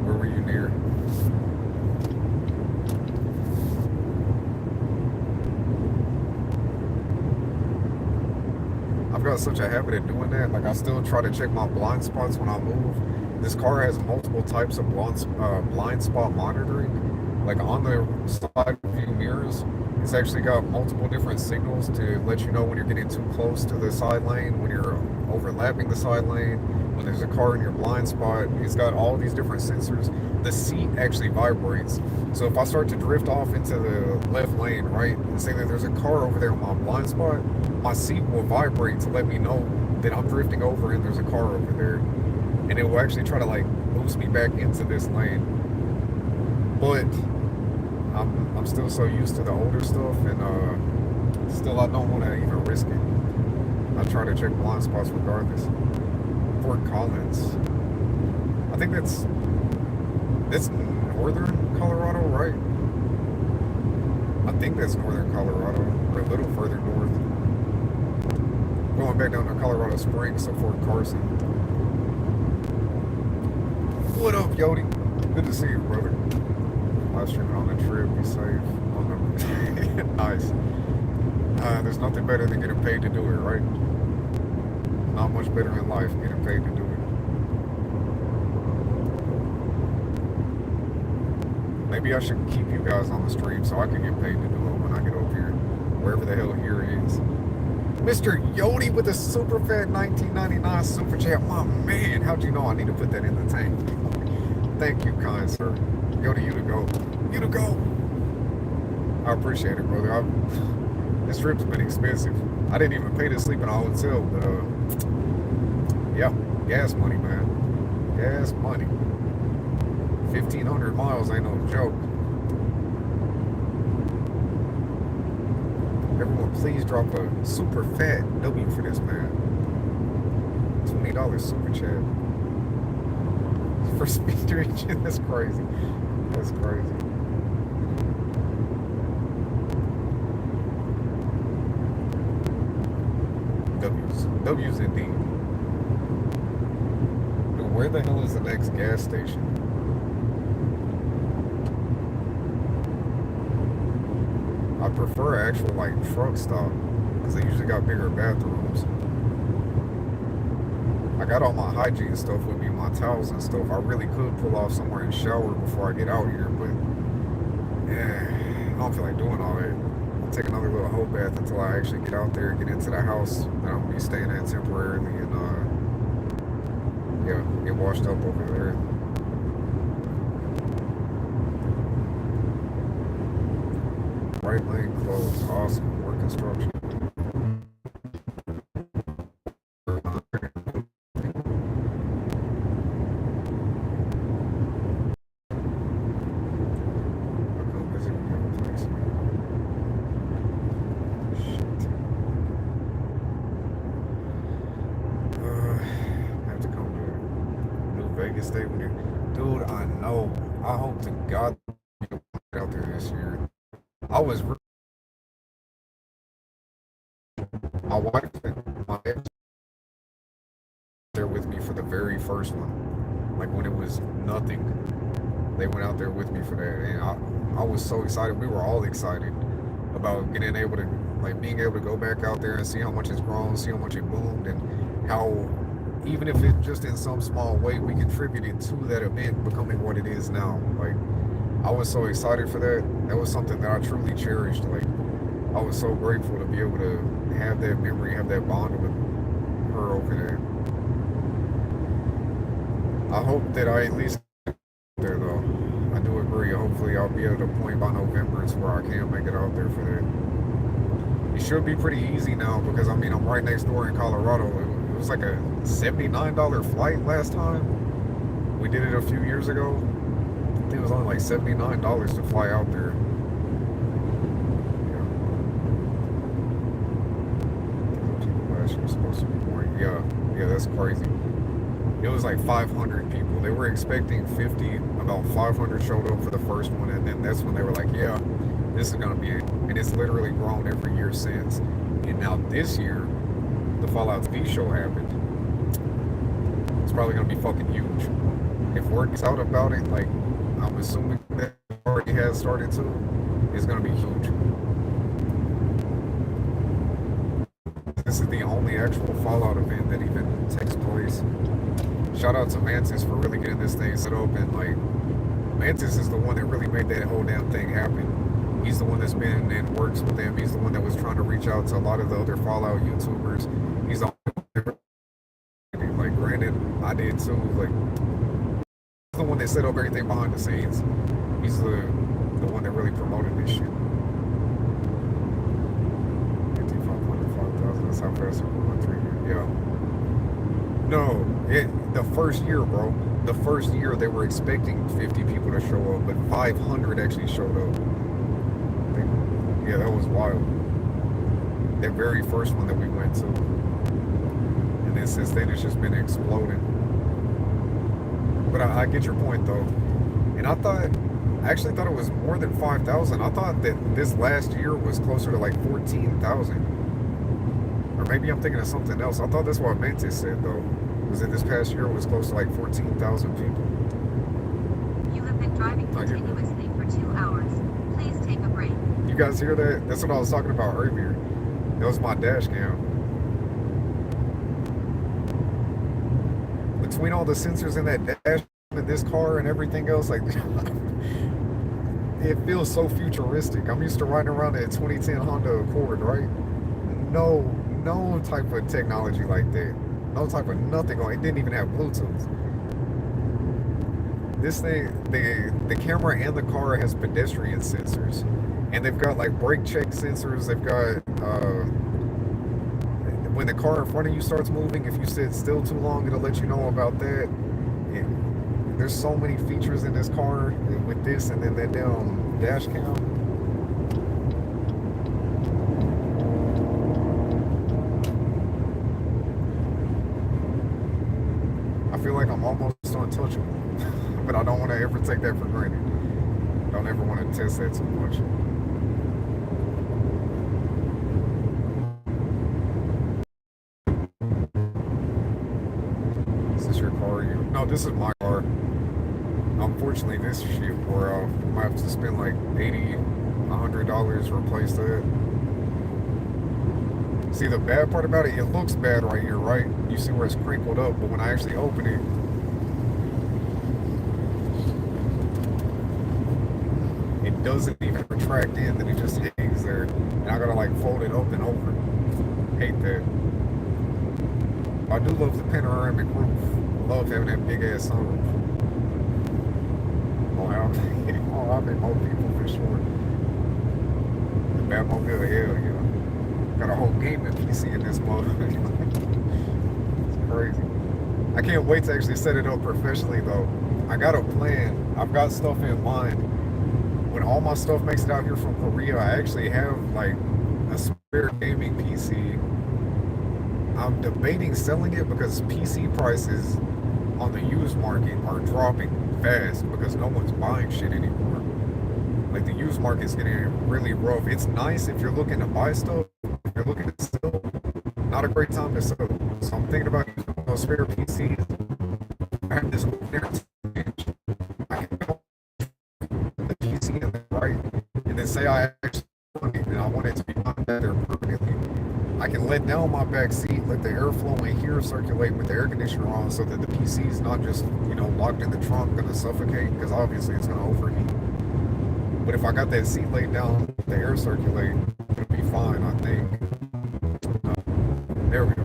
Where were you near? I've got such a habit of doing that. Like, I still try to check my blind spots when I move. This car has multiple types of blind spot monitoring. Like on the side view mirrors, it's actually got multiple different signals to let you know when you're getting too close to the side lane, when you're overlapping the side lane, when there's a car in your blind spot. It's got all these different sensors. The seat actually vibrates. So if I start to drift off into the left lane, right, and say that there's a car over there in my blind spot, my seat will vibrate to let me know that I'm drifting over and there's a car over there. And it will actually try to like boost me back into this lane. But I'm still so used to the older stuff, and still I don't want to even risk it. I try to check blind spots regardless. Fort Collins, I think that's northern Colorado, right? I think that's northern Colorado, or a little further north. Going back down to Colorado Springs, so Fort Carson. What up, Yodi? Good to see you, brother. Live streaming on the trip. Be safe. Nice. There's nothing better than getting paid to do it, right? Not much better in life getting paid to do it. Maybe I should keep you guys on the stream so I can get paid to do it when I get over here, wherever the hell here is. Mr. Yodi with a super fat 1999 super chat. My man, how'd you know I need to put that in the tank? Thank you, kind sir. Yodi, you to go. You to go. I appreciate it, brother. This trip's been expensive. I didn't even pay to sleep in a hotel, but yeah, gas money, man. Gas money. 1,500 miles ain't no joke. Everyone, please drop a super fat W for this man. $20 super chat for speed region. That's crazy. That's crazy. W's indeed. Dude, where the hell is the next gas station? I prefer actual like truck stop because they usually got bigger bathrooms. I got all my hygiene stuff with me, my towels and stuff. I really could pull off somewhere and shower before I get out here, but yeah, I don't feel like doing all that. I'll take another little whole bath until I actually get out there and get into the house that I'm gonna be staying at temporarily, and yeah, get washed up over there. Right lane closed. Awesome. Work construction. Stay with you. Dude, I know. I hope to God out there this year. I was my wife and my ex there with me for the very first one. Like when it was nothing. They went out there with me for that, and I was so excited. We were all excited about being able to go back out there and see how much it's grown, see how much it boomed, and how even if it just in some small way we contributed to that event becoming what it is now. Like, I was so excited for that. That was something that I truly cherished. Like, I was so grateful to be able to have that memory, have that bond with her over there. I hope that I at least get there though. I do agree. Hopefully, I'll be at a point by November to where I can make it out there for that. It should be pretty easy now because I mean I'm right next door in Colorado. It was like a $79 flight last time. We did it a few years ago. I think it was only like $79 to fly out there. You're supposed to be more. Yeah, that's crazy. It was like 500 people. They were expecting 50. About 500 showed up for the first one, and then that's when they were like, "Yeah, this is gonna be it." And it's literally grown every year since. And now this year, the Fallout V show happened. It's probably gonna be fucking huge. If word gets out about it, like I'm assuming that already has started to, it's gonna be huge. This is the only actual Fallout event that even takes place. Shout out to Mantis for really getting this thing set up, and like Mantis is the one that really made that whole damn thing happen. He's the one that's been and works with them. He's the one that was trying to reach out to a lot of the other Fallout YouTubers. He's the one, like, granted, I did too. Like, he's the one that set up everything behind the scenes. He's the one that really promoted this shit. 5,000, that's how fast we're going through here. Yeah. No, the first year, bro. The first year they were expecting 50 people to show up, but 500 actually showed up. Yeah, that was wild. That very first one that we went to. And then since then it's just been exploding. But I get your point though. And I actually thought it was more than 5,000. I thought that this last year was closer to like 14,000. Or maybe I'm thinking of something else. I thought that's what Mantis said though. Was that this past year was close to like 14,000 people. You have been driving continuously for 2 hours. Please take a break. You guys hear that? That's what I was talking about earlier. That was my dash cam. Between all the sensors in that dash in this car and everything else, like it feels so futuristic. I'm used to riding around a 2010 Honda Accord, right? No type of technology like that. No type of nothing on it. It didn't even have Bluetooth. This thing, the camera and the car has pedestrian sensors. And they've got like brake check sensors. They've got, when the car in front of you starts moving, if you sit still too long, it'll let you know about that. There's so many features in this car with this and then that damn dash cam. I feel like I'm almost untouchable, but I don't want to ever take that for granted. Don't ever want to test that too much. Is this your car? No, this is my car. Unfortunately, this shit wore off. I might have to spend like $80, $100 to replace that. See, the bad part about it, it looks bad right here, right? You see where it's crinkled up, but when I actually open it, it doesn't even retract in, then it just hangs there. And I gotta like fold it up and over. Hate that. I do love the panoramic roof. Love having that big ass sunroof. Oh, I've been more people for sure. The Batmobile, hell yeah. Got a whole gaming PC in this motherfucker. It's crazy. I can't wait to actually set it up professionally though. I got a plan. I've got stuff in mind. When all my stuff makes it out here from Korea, I actually have like a spare gaming PC. I'm debating selling it because PC prices on the used market are dropping fast because no one's buying shit anymore. Like the used market's getting really rough. It's nice if you're looking to buy stuff. If you're looking to sell, not a great time to sell. So I'm thinking about using those spare PCs. I have this I can go the PC in there, right? And then say I actually want it and I want it to be on there permanently. I can let down my back seat, let the airflow in here circulate with the air conditioner on so that the PC is not just, locked in the trunk, gonna suffocate, because obviously it's gonna overheat. But if I got that seat laid down, the air circulate, it'll be fine, I think. There we go.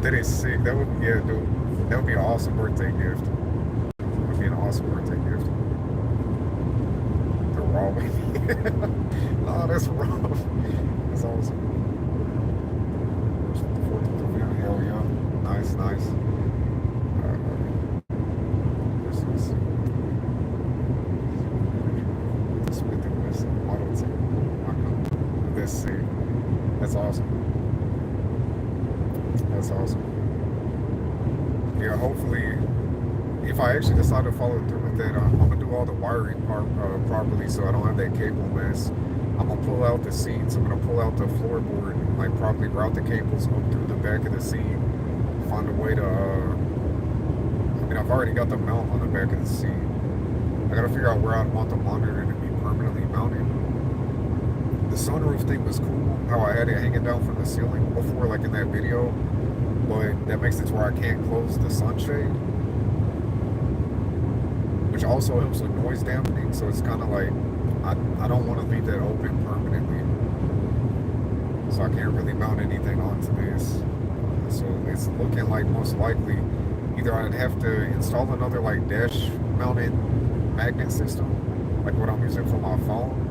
Dude, that is sick. That would, yeah, dude. That would be an awesome birthday gift. That would be an awesome birthday gift. The raw way. Oh, that's rough. That's awesome. Hell yeah. Nice, nice. This is Smith and Wesson Model T. Let's see. That's awesome. That's awesome. Yeah, hopefully, if I actually decide to follow through with that, I'm gonna do all the wiring properly, so I don't have that cable mess. I'm gonna pull out the seats. I'm gonna pull out the floorboard, like properly route the cables up through the back of the seat. Find a way to. I mean, I've already got the mount on the back of the seat. I gotta figure out where I want the monitor to be permanently mounted. The sunroof thing was cool, how I had it hanging down from the ceiling before, like in that video, but that makes it to where I can't close the sunshade, which also helps with noise dampening, so it's kind of like, I don't want to leave that open permanently, so I can't really mount anything onto this. So it's looking like most likely either I'd have to install another like dash mounted magnet system, like what I'm using for my phone,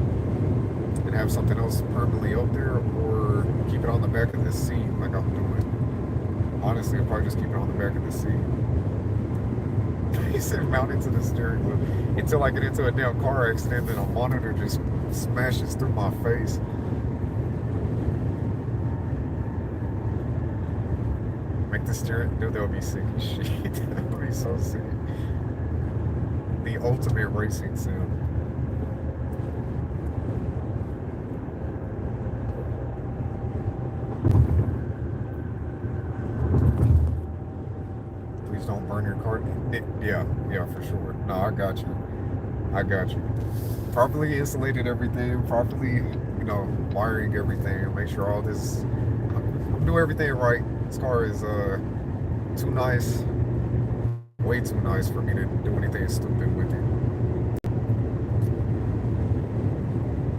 and have something else permanently up there, or keep it on the back of the seat like I'm doing. Honestly, I'll probably just keep it on the back of the seat. He said mount it to the steering wheel until I get into a damn car accident and a monitor just smashes through my face. Make the steering, dude, that would be sick as shit. That would be so sick. The ultimate racing sim. Please don't burn your car. Yeah, for sure. No, I got you. I got you. Properly insulated everything, properly, wiring everything, make sure all this, I'm doing everything right. This car is too nice, way too nice for me to do anything stupid with it.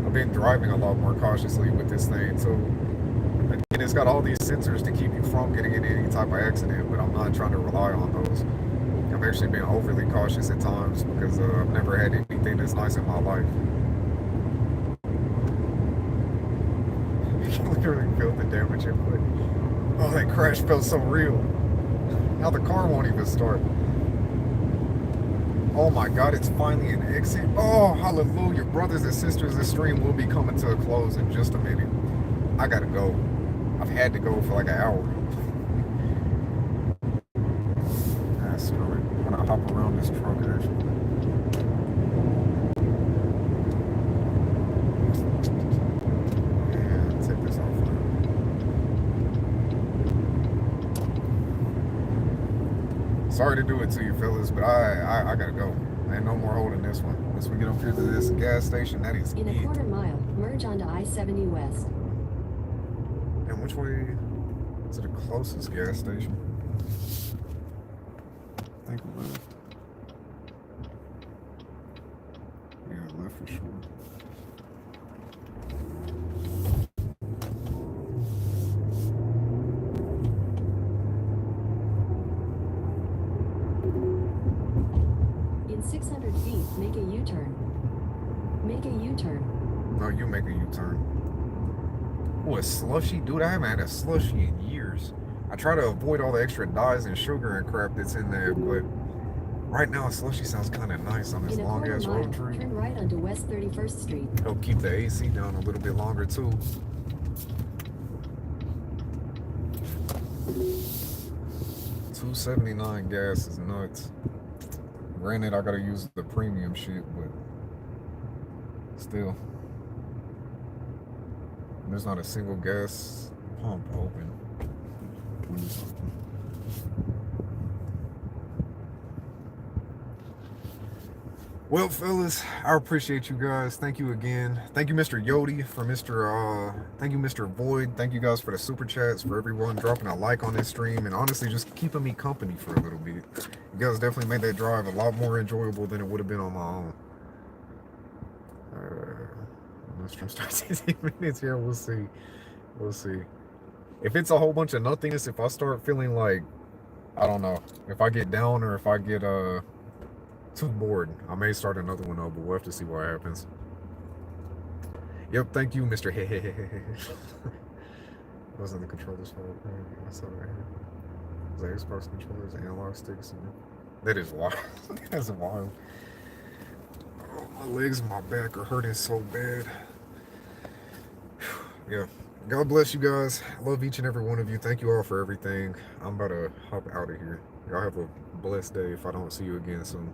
I've been driving a lot more cautiously with this thing too. And it's got all these sensors to keep you from getting in any type of accident, but I'm not trying to rely on those. I've actually been overly cautious at times because I've never had anything this nice in my life. You can literally feel the damage input. Oh, that crash felt so real. Now the car won't even start. Oh my God, it's finally an exit. Oh, hallelujah. Brothers and sisters, this stream will be coming to a close in just a minute. I gotta go. I've had to go for like an hour. Ah, screw it. I'm gonna hop around this truck actually. And take this off. Sorry to do it to you, fellas, but I gotta go. Ain't no more holding this one. Once we get up here to this gas station, that is in a quarter mile, merge onto I-70 West. And which way is the closest gas station? I think left. Yeah, left for sure. In 600 feet, make a U-turn. Make a U-turn. No, you make a U-turn. Oh, a slushy? Dude, I haven't had a slushy in years. I try to avoid all the extra dyes and sugar and crap that's in there, but right now a slushy sounds kind of nice on this long-ass road trip. Turn right onto West 31st Street. It'll keep the AC down a little bit longer, too. $2.79 gas is nuts. Granted, I gotta use the premium shit, but still. There's not a single gas pump open. Well, fellas, I appreciate you guys. Thank you again. Thank you, Mr. Yodi, thank you, Mr. Void. Thank you guys for the super chats, for everyone dropping a like on this stream, and honestly, just keeping me company for a little bit. You guys definitely made that drive a lot more enjoyable than it would have been on my own. The stream starts in 8 minutes here. We'll see. We'll see. If it's a whole bunch of nothingness, if I start feeling like, I don't know, if I get down or if I get too bored, I may start another one up, but we'll have to see what happens. Yep, thank you, Mr. Wasn't the controller's fault. I saw that. The Xbox controllers, analog sticks. That is wild. That is wild. Oh, my legs and my back are hurting so bad. Yeah. God bless you guys. I love each and every one of you. Thank you all for everything. I'm about to hop out of here. Y'all have a blessed day if I don't see you again soon.